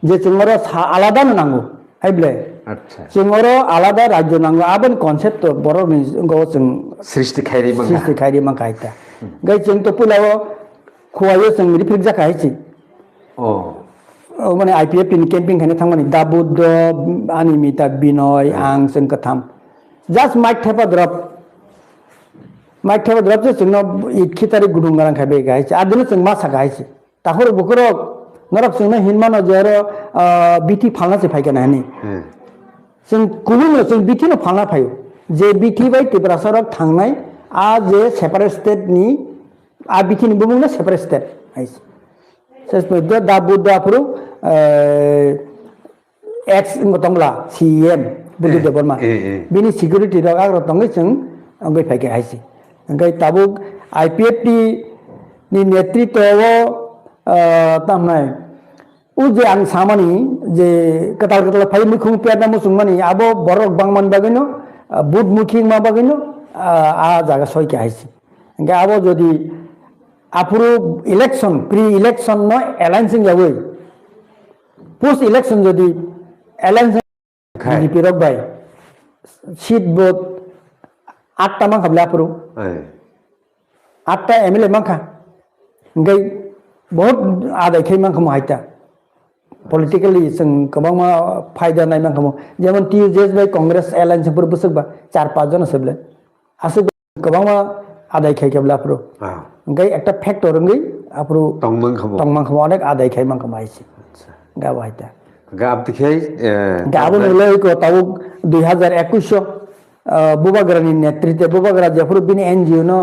Speaker 2: je cengoro alada nango aible
Speaker 1: আচ্ছা
Speaker 2: cengoro alada rajyo nango aben konsep to borok ni engko sing
Speaker 1: সৃষ্টি খাইরি
Speaker 2: mangkaita gai ceng to pulawo khuayo sing riprik jaka haichi mane IPFT ni camping khane thangmani dabud animita binoy ang sing katham just might have a drop Mai kaya drop je sengno ikhitari gudung garang khabe gaisi adune seng masa gaisi tahor bukuro norok sengno hinmano jero biti phalna se phaika nani seng kulung seng biti no phalna phayo je biti bai Tripura sarok thangnai a je separate state ni a biti ni bumung na separate state aisi ses pedda da buddha puru ex ngotongla CM budu de borma bini security rok agro tongai seng angai phaika aisi Engkai tabuk IPFT ni netritwa tamnai uje ang samani je ketal pai mukhung piada musungmani abo borok bangman bagino bud mukhing ma bagino a jaga soi ke aisi engkai abo jodi apuru election pre election no alliance jawe post election jodi alliance BJP rok bai seat vote 8 mang kabla apuru 8 MLA mangka ngai बहुत आदाय खे mang kamu haita politically sing kabang ma फायदा नाय mang kamu जेमन TJS bai congress alliance pur busuk ba 4-5 jon seble asu kabang ma आदाय खे kabla pro ngai ekta factor ngai apro tongmang kamu onek आदाय खे mang kamu aisi ga haita
Speaker 1: ga abdikhe
Speaker 2: ga abun lei ko tawu 2021 Bubagarani netritwe Bubagara Jafruddin NGO no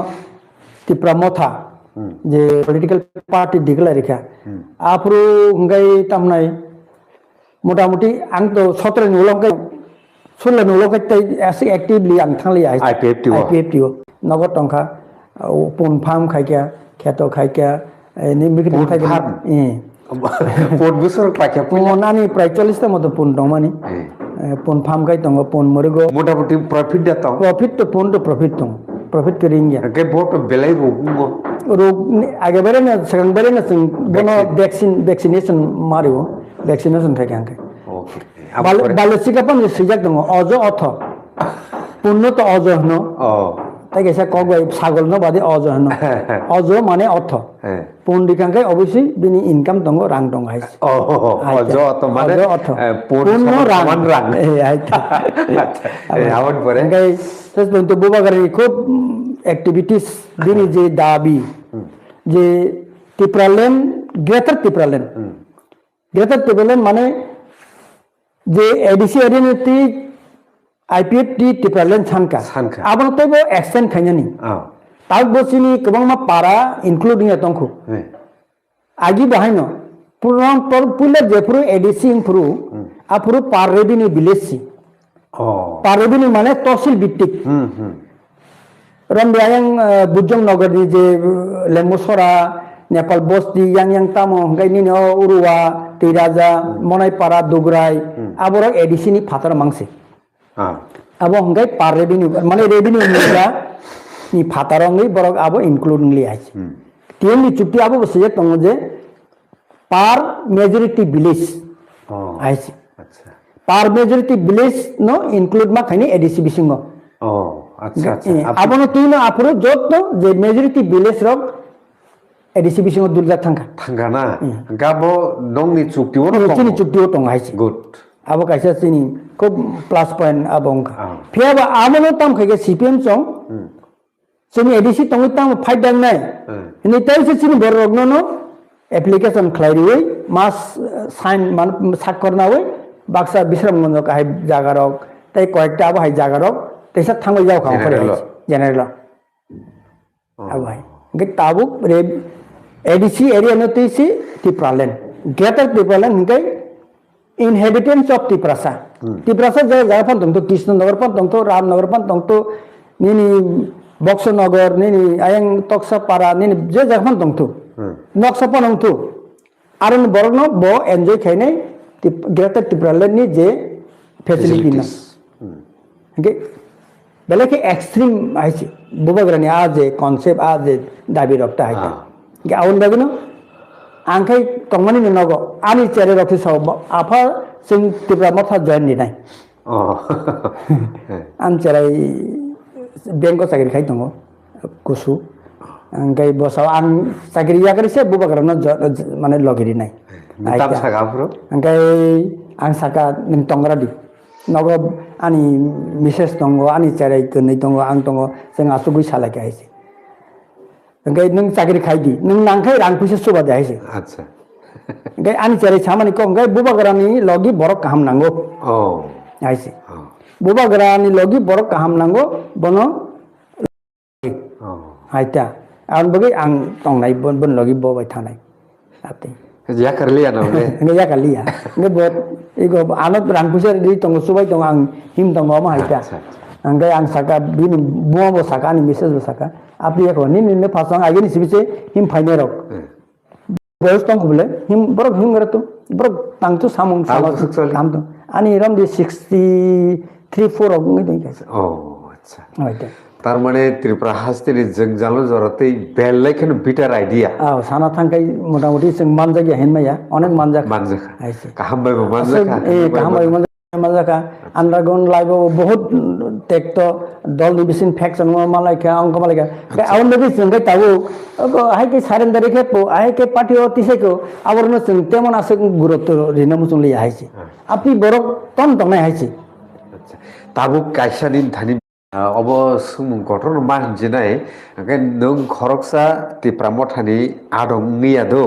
Speaker 2: Tripura Motha je political party declare rekha apru ngai tamnai motamuti ang to 17 ni ulong kai sulle ni ulong kai asi actively ang thangli IPFT nogot tongkha pon farm khaikya kheto khaikya ni mikri khaikya
Speaker 1: pon busur khaikya
Speaker 2: ponani prai 40 ta moto pon dongmani pon farm kai tongo pon morigo
Speaker 1: motamuti profit da tong
Speaker 2: profit to pon to profit keringia
Speaker 1: ke bot belai rogungo
Speaker 2: rog age bare na second bare na sing bono vaccination mario vaccination thake angke okay balosika pam sijak dongo ojo otho punno to ojo no তাই গেছে cock ছাগল ন বাদে অজ হন অজ মানে অর্থ পন্ডিকাঙ্কে অবশ্যই বিনি ইনকাম দঙ্গ রাং দঙ্গ হাইছে
Speaker 1: অজ অর্থ মানে
Speaker 2: পূর্ণ রাং
Speaker 1: আউট পরে
Speaker 2: গাই শেষ পর্যন্ত বুবাগারি খুব অ্যাক্টিভিটিস বিনি যে দাবি যে ত্রিপুরাল্যান্ড গ্রেটার ত্রিপুরাল্যান্ড মানে যে ADC এরিয়াটি IPFT Tripuraland Sanka. Abang tebo extend kanyani. Tag bosini kebang ma para including atongku. Agi bahino. Pulang pula jepuru edisi impru. Apuru par revenue bilesi. Par revenue mana tosil bitik. Ram yang bujong nagar di je Lemosora Nepal bos di yang tamu ngai ni Urua Tiraja Monai para Dugrai. Aborok edisi ni fatar mangsi. abo hanggai par revenue mane revenue nila ni phatarong borok abo include nili aise tienli chukti abo bose tongo je par majority village aise par majority village no include ma khani adc bisingo
Speaker 1: আচ্ছা আচ্ছা
Speaker 2: abo no tino apro jot to je majority village rok adc bisingo dulja thangka
Speaker 1: থাঙ্গানা গাবো নংনি চুক্তিও
Speaker 2: chini chukti o tong aise
Speaker 1: good
Speaker 2: abo kaisa chini ko plus point abong phiaba amono tam khage cpm chong chini adc tongi tam fight dang nai ni tai se chini bor rogno no application khlairi mas sign man sakkorna oi baksa bisramganj ka hai jaga rok tai koyekta abo hai jaga rok taisa thangoi jaw kham khore general abo hai ge tabu re adc area no tisi tipraland greater tipraland ngai inhabitants of tiprasa tiprasa jaga pon tong to krishnanagar pon tong to ramnagar pon tong to nini boxonagar nini ayang toksa para nini je jaga pon tong to noksa pon tong to aron borno bo enjoy khaine greater tipraland ni je facility na ge bele ke extreme aise bubagrani aje concept aje dabi rakta hai ge aun bagino angkai tongmani nogo ani chere rakhi so afa sing tipra matha join ni nai an cherai bengo sakri khai tongo kusu angkai bosau an sakri ya kari se bubagrana mane logiri nai
Speaker 1: tam saga bro
Speaker 2: angkai ang saka ning tongra di nogo ani mises tongo ani cherai kunai tongo ang tongo sing asugui sala ke aise angkai nung sakri khai di nung nangkai rang puise soba de aise
Speaker 1: আচ্ছা
Speaker 2: angkai ani cherai samani ko angkai bubagrani logi borok kaham nango aise bubagrani logi borok kaham nango bono haita an bagi ang tongnai bon logi bo bai thanai ate
Speaker 1: ya karliya na le
Speaker 2: nge ya kali ya nge bot ego anot rang puise di tong subai tong ang him tong ma haita angkai ang saka bini buo bo saka ni message bo saka apni ko ni ne phasang age ni sibise him faine rok boys tong bole him borok him garato borok tang tu samung kam to ani ram di 63 4 og ngi dei
Speaker 1: আচ্ছা
Speaker 2: haita
Speaker 1: তার মানে ত্রিপুরা হাস্তের জংজালো জরতে বেলাই কেন bitter idea
Speaker 2: সানা থাঙ্কাই মোটামুটি जों मानजागिया हेनमाया अनेक मानजाखा
Speaker 1: মানজাখা
Speaker 2: आइसे
Speaker 1: কাহামবাই মানজাখা
Speaker 2: কাহামবাই मानजाखा underground live बहुत टेक्ट दल निबिसिन फैक्शन मालाइका अंक मालाइका आउन बगे जों gai tahu हाइके सारेन्डार के पो हाइके पार्टी तिसेको आबरनो जों तेमन आसे गुरुत्व रिना मुसुं लि हाइसे आपनि बरक तन तनाय हाइसे
Speaker 1: আচ্ছা তাবু কাইসানিন ধানি अब सुमुं गठन मा हिनजिनाय ओंखाय नों खरकसा तिप्रा मथानि आदं ngैया दो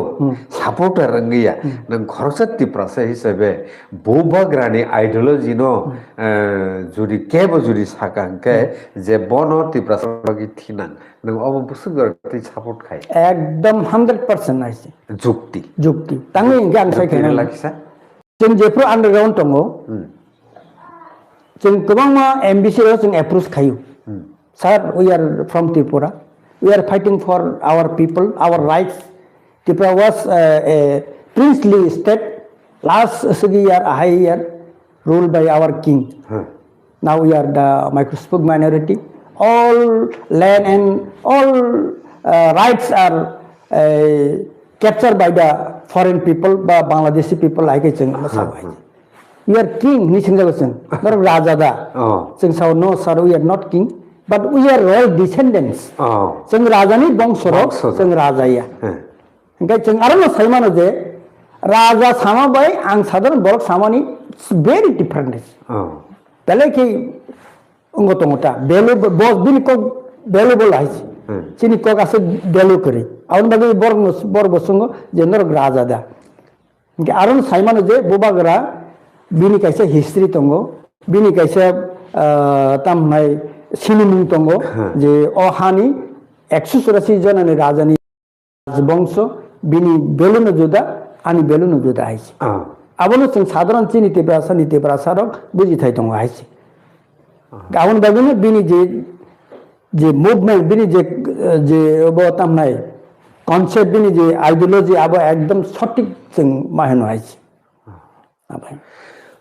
Speaker 1: सापर्टार ngैया नों खरकसा तिप्रासा हिसाबै बोबाग्रानि आइडियोलॉजी नो जुदि केबो जुदि साकांके जे बनो तिप्रासा लगि थिनां नों अब बुसुगर ति सापर्ट खाय
Speaker 2: एकदम 100% आइसे
Speaker 1: जुक्ति
Speaker 2: तांनि गान सायखेना
Speaker 1: लाखिसा
Speaker 2: जों जेफ्रो आन्डारग्राउन्ड दङो जों गोबां मा एमबिसि रो जों एप्रोच खायो sir we are from Tripura we are fighting for our people our rights Tripura was a princely state last year हाई year ruled by our king now we are the microscopic minority all land and all rights are captured by the foreign people by Bangladeshi people like जों साबाय We are king, ni singjagosen. But Raja da. Sing saw no, sir, we are not king, but we are royal descendants. Sing Raja ni bongsorok, sing Raja ya. Okay, sing arano saimano je Raja sama by ang sadharan borok samani very different. Pele ki ungotonguta valuable boss bin ko valuable haisi. Chini ko ase value kore. Aun bagi borok bosungo je norok Raja da. Okay, arano saimano je bobagra bini kaisa history tongo bini kaisa tamnai sinimung tongo je ohani 184 jonani rajani bongso bini beluno juda ani beluno juda aise abono जों साधारण चिनि तेब्रासा रक बुझि थाइ tongo aise गाउन बागुनो bini je movement bini je bo tamnai concept bini je ideology abo ekdom সঠিক जों माहेनो aise abai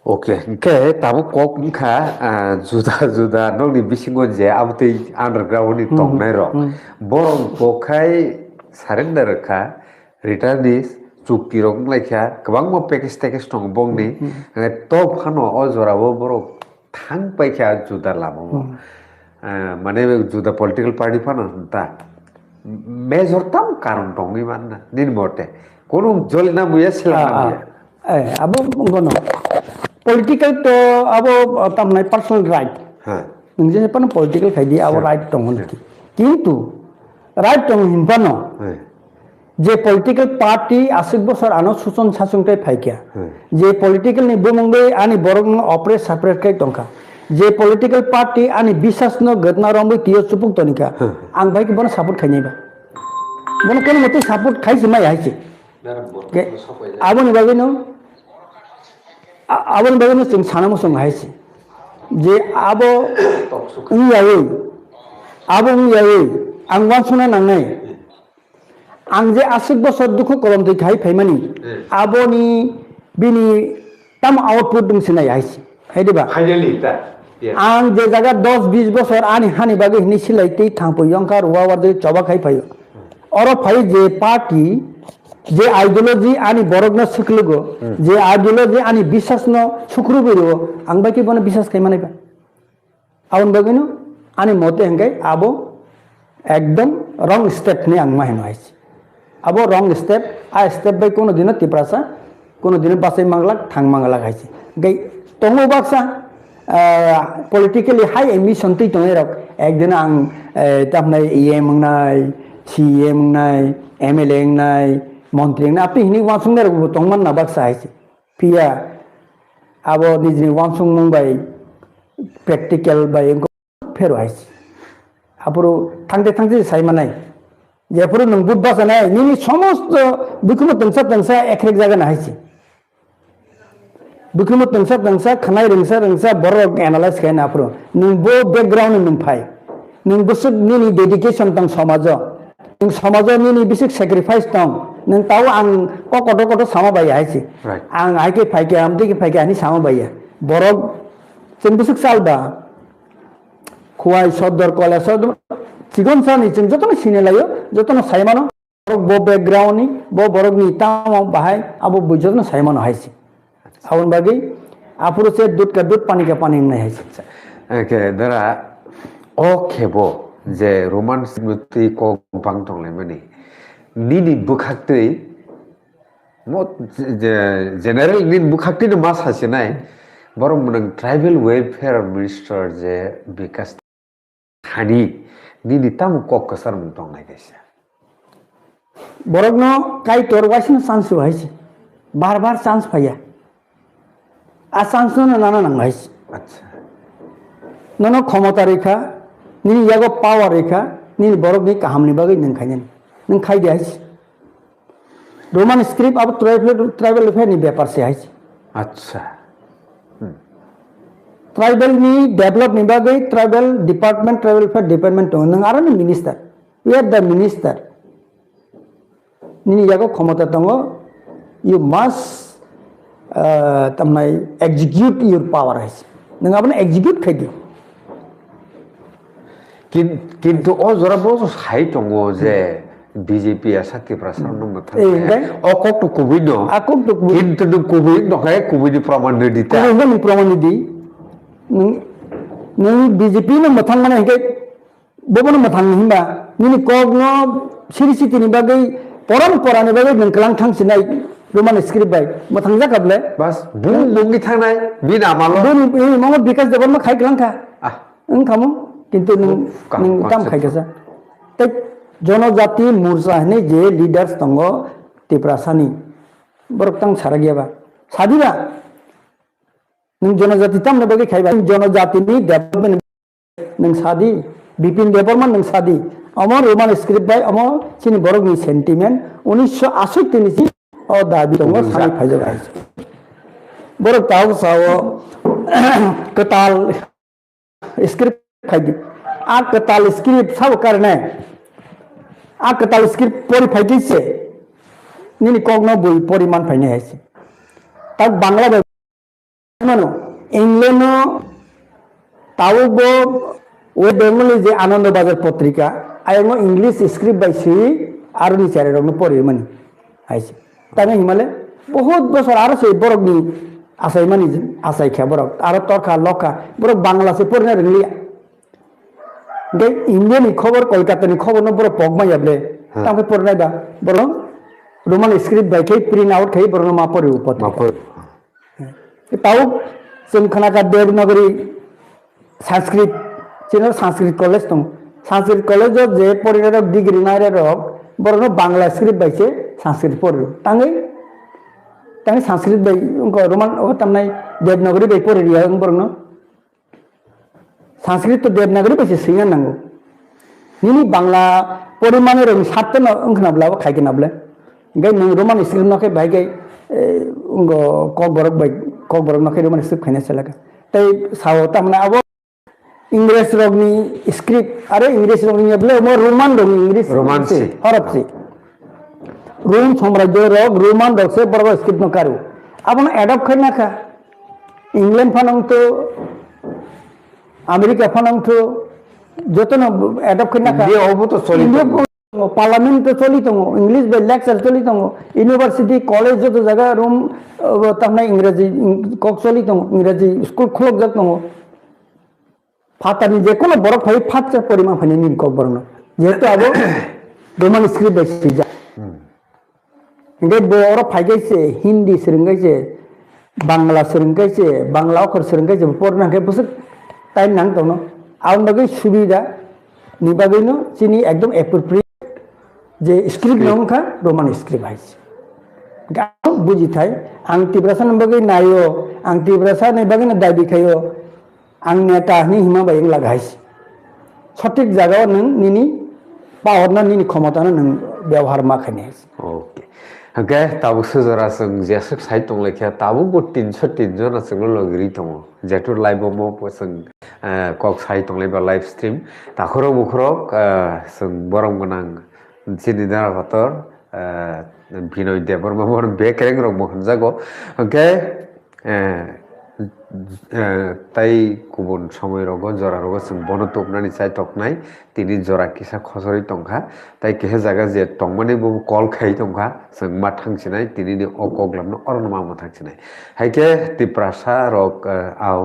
Speaker 1: Oke, ke tabu kok ka juda nong ni bisingo je abutei underground ni tong nai ro. Borong pokai surrender ka returnees chukti rok laikha kwbang mo package tong bong ni top khano o jora bo borok thang paikha juda lamo. Mane juda political party phano ta major tam karon tong ni man nin mote. Kono jol na muya sila na
Speaker 2: abo ngono political to abo tamnai personal right nungje pan political khaidi abo right tong honti kintu right tong hinpano je political party asik bosor ano suson sasung tai phaikya je political ni bomongbe ani borong operate separate kai tongka je political party ani bisas no gatna rombe tiyo supuk tonika ang bai ki bon support khaini ba bon kono mate support khaisi mai haisi abon bagino abon bagino sing sana mo song haisi je abo uyawe abo uyawe ang wan suna nangnai ang je asik bosor dukhu kolom dei khai phaimani aboni bini tam output dum sinai haisi haidiba
Speaker 1: finally ta
Speaker 2: ang je jaga 10-20 bosor ani hani bage hini silai tei thangpo yongkar wa de choba khai phayo oro phai je party যে ideology আনি বরগনা শিখলগো যে ideology আনি বিশ্বাস ন শুক্র বেরো আংবা কি বনে বিশ্বাস খাই মানাইবা আউন বাগিনো আনি মতে হেঙ্গাই আবো একদম রং স্টেপ নে আংমা হেনো আইছি আবো রং স্টেপ আ স্টেপ বাই কোনো দিন তিপ্রাসা কোনো দিন বাসাই মাংলাক থাং মাংলাক আইছি গাই তঙ্গো বাক্সা পলিটিক্যালি হাই এম্বিশন তৈ তঙ্গै রক একদিন আং তাপনাই ইএম নাই সিএম নাই এমএলএ নাই মন্ত্রী না আপনি হিনি ওয়ানসুং নে রকম তংমান না বাক্সা আইছে পিয়া আবো নিজনি ওয়ানসুং মুম্বাই প্র্যাকটিক্যাল বাই ফেরো আইছে আপুরো থাংতে সাইমানাই যে পুরো নং বুদ্ধ নাই নিনি সমস্ত দুকুম তংসা এক জায়গা না আইছে দুকুম তংসা খানাই রিংসা বড় অ্যানালাইজ খাই না পুরো নং বো ব্যাকগ্রাউন্ড নং ফাই নং বসুক নিনি ডেডিকেশন তং সমাজ nung samajo ni bisik sacrifice tong nung tahu ang koto sama baya haisi ang aike phaike amde ki phaike ani sama baya borok chen bisik salba khuai sodor kola sodor chigon sa ni chen jotono sine layo jotono saimano bo background ni bo borok ni tam bahai abo bujotno saimano haisi awon bagi apuro se dut ka dut pani ka pani nai haisi
Speaker 1: okay dara okay bo যে Roman স্মৃতি কং টংলাই মানে নিনি বুখাক্তই মত general নিন বুখাক্তি মা সাসে নাই বরং নং tribal welfare minister যে বিকাশ খানি নিনি তাম কক কসার মং টংলাই গাইছে
Speaker 2: বরং কাই তোর ওয়াসিন চান্স হইছে বারবার চান্স পাইয়া আ চান্স না নানা নাং হইছে
Speaker 1: আচ্ছা
Speaker 2: নন ক্ষমতা রেখা nini yago power reka nini borok ni kaham ni bagai nang khainen nang khai dia hais roman script ab tribal affair ni byapar se hais
Speaker 1: acha
Speaker 2: tribal ni develop ni bagai tribal department tribal affair department nang ara ni minister we are the minister nini yago khomata tongo you must tamnai execute your power hais nang abna execute khai di
Speaker 1: কিন্তু ও জরা বড় high টঙ্গো যে BJP Psaki প্রসার number থাকে ও কক টু covid নো
Speaker 2: akok to
Speaker 1: কিন্তু তো কোভিড নখায় কোভিড প্রমাণ দিতা
Speaker 2: কোভিড নি প্রমাণ দি নি বিজেপি নো মথাং মানে হে ববন মথাং হিমবা নি কক নো সিরিসিতি নি বাগৈ পরম্পরা নি বাগৈ নংকলাং থাং সিনাই রোমান স্ক্রিপ্ট বাই মথাং জাকাবলে
Speaker 1: বাস বুং বুংনি থাংনাই বিনা মালো
Speaker 2: বুং মামা বিকাশ দেবন মা খাই গলাংকা খামো কিন্তু কাম খাই গেছে তাই জনজাতি মোর্চা হেনে যে লিডার্স দङ টিপ্রাসানি বরকতাং সারা গিয়াবা সাদিবা নং জনজাতি তাম না বাগে খাইবা জনজাতিনি ডেভেলপমেন্ট নং সাদি বিপিন দেববর্মন নং সাদি আমার রোমান স্ক্রিপ্ট বাই আমার চিনি বরকনি সেন্টিমেন্ট 1968 নিছি ও দাবি দङ সাই ফাইজা গাইছে বরক তাও সাও কতাল स्क्रिप्ट खाई आ कताल स्क्रिप्ट सब करने आ कताल स्क्रिप्ट परि फाइटी से निनी कोगनो बुई परिमाण फाइने है तब Bangla Mano, England tahu bo West Bengal je Ananda Bazar Potrika, ayam English script by si aruni cari orang pori mani, aise. Tanya Himalaya, बहुत बसर आरो से borok ni asai mani asai kya borok, aro torka loka, borok Bangla se pori na ringlia. Gay India ni khobor Kolkata ni khobor no borok pogma yable, tampe pori na da, borok Roman script by kay print out kay borok no mapori upot. Tahu semkhana ka Devnagari Sanskrit, cina Sanskrit college tong, Sanskrit college jo je pori na degree na rok, borok no Bangla script by se Sanskrit pori, tangi Sanskrit by unko Roman tamnai Devnagari by pori dia borok no Sanskrit to Devnagari by se singa nango, ini Bangla pori mana rong satu no unkhna bla kai kena bla, gay nung Roman script no ke by gay unko kok borok no ke Roman script kene selaga, tapi sawo tamna abo English rogni script, are English rogni abla mo Roman rogni English
Speaker 1: Roman se
Speaker 2: Arab se Rome samrajyo rog Roman rog se borobar script no karu abon adopt karna ka England phanang to America phanang to joto no adopt karna ka
Speaker 1: India obo to soli
Speaker 2: parliament to soli to English by lecture soli to university college joto jaga Rome tamna English kok soli to English school khulok jak to ফাতানি যে কোনো বড় phi ফাচ্চা পরিমাণ funny নিন cock বড় না যেহেতু আবো Roman script বেশি যা ইংরেজ বড় ফাই গাইছে হিন্দি সেরঙ্গাইছে বাংলা সেরঙ্গাইছে বাংলা অক্ষর সেরঙ্গাইছে পড়না কে বসে টাইম নাং তো না আউন বাগে সুবিধা নিবাগৈনো চিনি একদম অ্যাপ্রোপ্রিয়েট যে স্ক্রিপ্ট নংখা রোমান স্ক্রিপ্ট আইছে গাও বুঝি থাই আংটি ব্রাসা নবাগে নাইও আংটি ব্রাসা নেবাগে না দাবি খাইও आंने ताहनी हिमा बायं लागाइस सঠিক জায়গা नों निनि पावरना निनि क्षमताना नों व्यवहार मा खानेस
Speaker 1: ओके ओके ताबु सुजरा जों जेसक साइड दं लेखा ताबु बो 303 जना जों लगरि दङ जेतु लाइभ मो जों कक साइड दं लाइभ लाइभ स्ट्रीम ताखरो मुखरो जों बरम गोनां जिनि दार हतर बिनय देबरमा बर बेकरें रं मोहन जागो ओके তাই গুবুন সময় রগ জরা রগ जों বন তকনানি চাই তকনাই তিনি জরা কিসা খসরি তংখা তাই কেহে জায়গা যে তংমানে বু কল খাই তংখা जों मा थांसिनाय তিনি नि अकगलामनो अरनमा मा थांसिनाय हायके तिप्रासा रग आव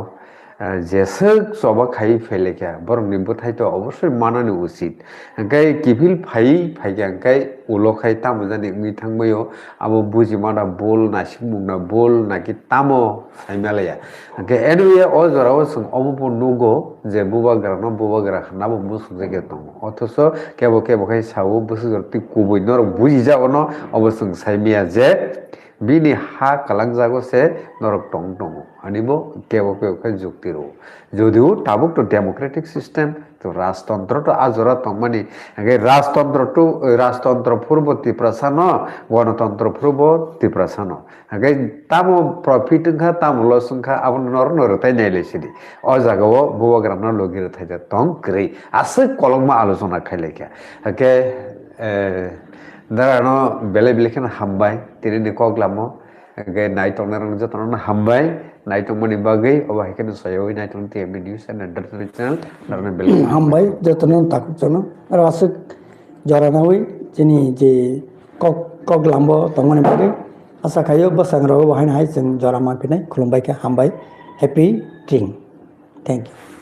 Speaker 1: जेसक सबा खाई फेलेखा बरंनि बथाय तो अवश्य मानानि उचित अंकाय किफिल फाइगे अंकाय उलो खाई तामो जानि ङि थांबयो आबो बुजि माना बोल नासिक मुंना बोल नाकि तामो साइमालाया अंकाय एनवे अ जराव जों अमबो नुगो जे बुबाग्रा खानाबो मुसुं जायगा दं अथस केबो खाय सावो बुसुगरति कुबैनो बुजि जागोनो अवश्य साइमिया जे बिनि हा कालां जागो से नरक दं आनिबो केबो खाय जुक्ति रो যদিও তাবুক তো ডেমোক্রেটিক সিস্টেম তো রাজতন্ত্র তো আজরা তমানি আগে রাজতন্ত্র পূর্ব তিপ্রাসান গণতন্ত্র পূর্ব তিপ্রাসান আগে তামো প্রফিট খা তামো লসংখা আবন নর তাই নাইলেছিদি অ জাগাও বুবাগ্রামনা লগির থাইতে তং গ্রে আছে কলমা আলোচনা খাইলেখা আগে দাঁড়ানো বেলে বেলেখান হামবাই তিনি কগলামো আগে নাইটনার যতন হামবাই नाइटमनि बागै अबा हेकन सयoi नाइटन TMB news and entertainment channel दारने बेल
Speaker 2: हामबाय जतन ताकुचनो आरो आसे जरानावै जिनि जे कक लाम्बो तंगनि बागै आसा खायो बसांग्राव बाहायनो हाय जों जरामा फिनाय खुलुमबायखा हामबाय हेपी ड्रिंक थैंक यू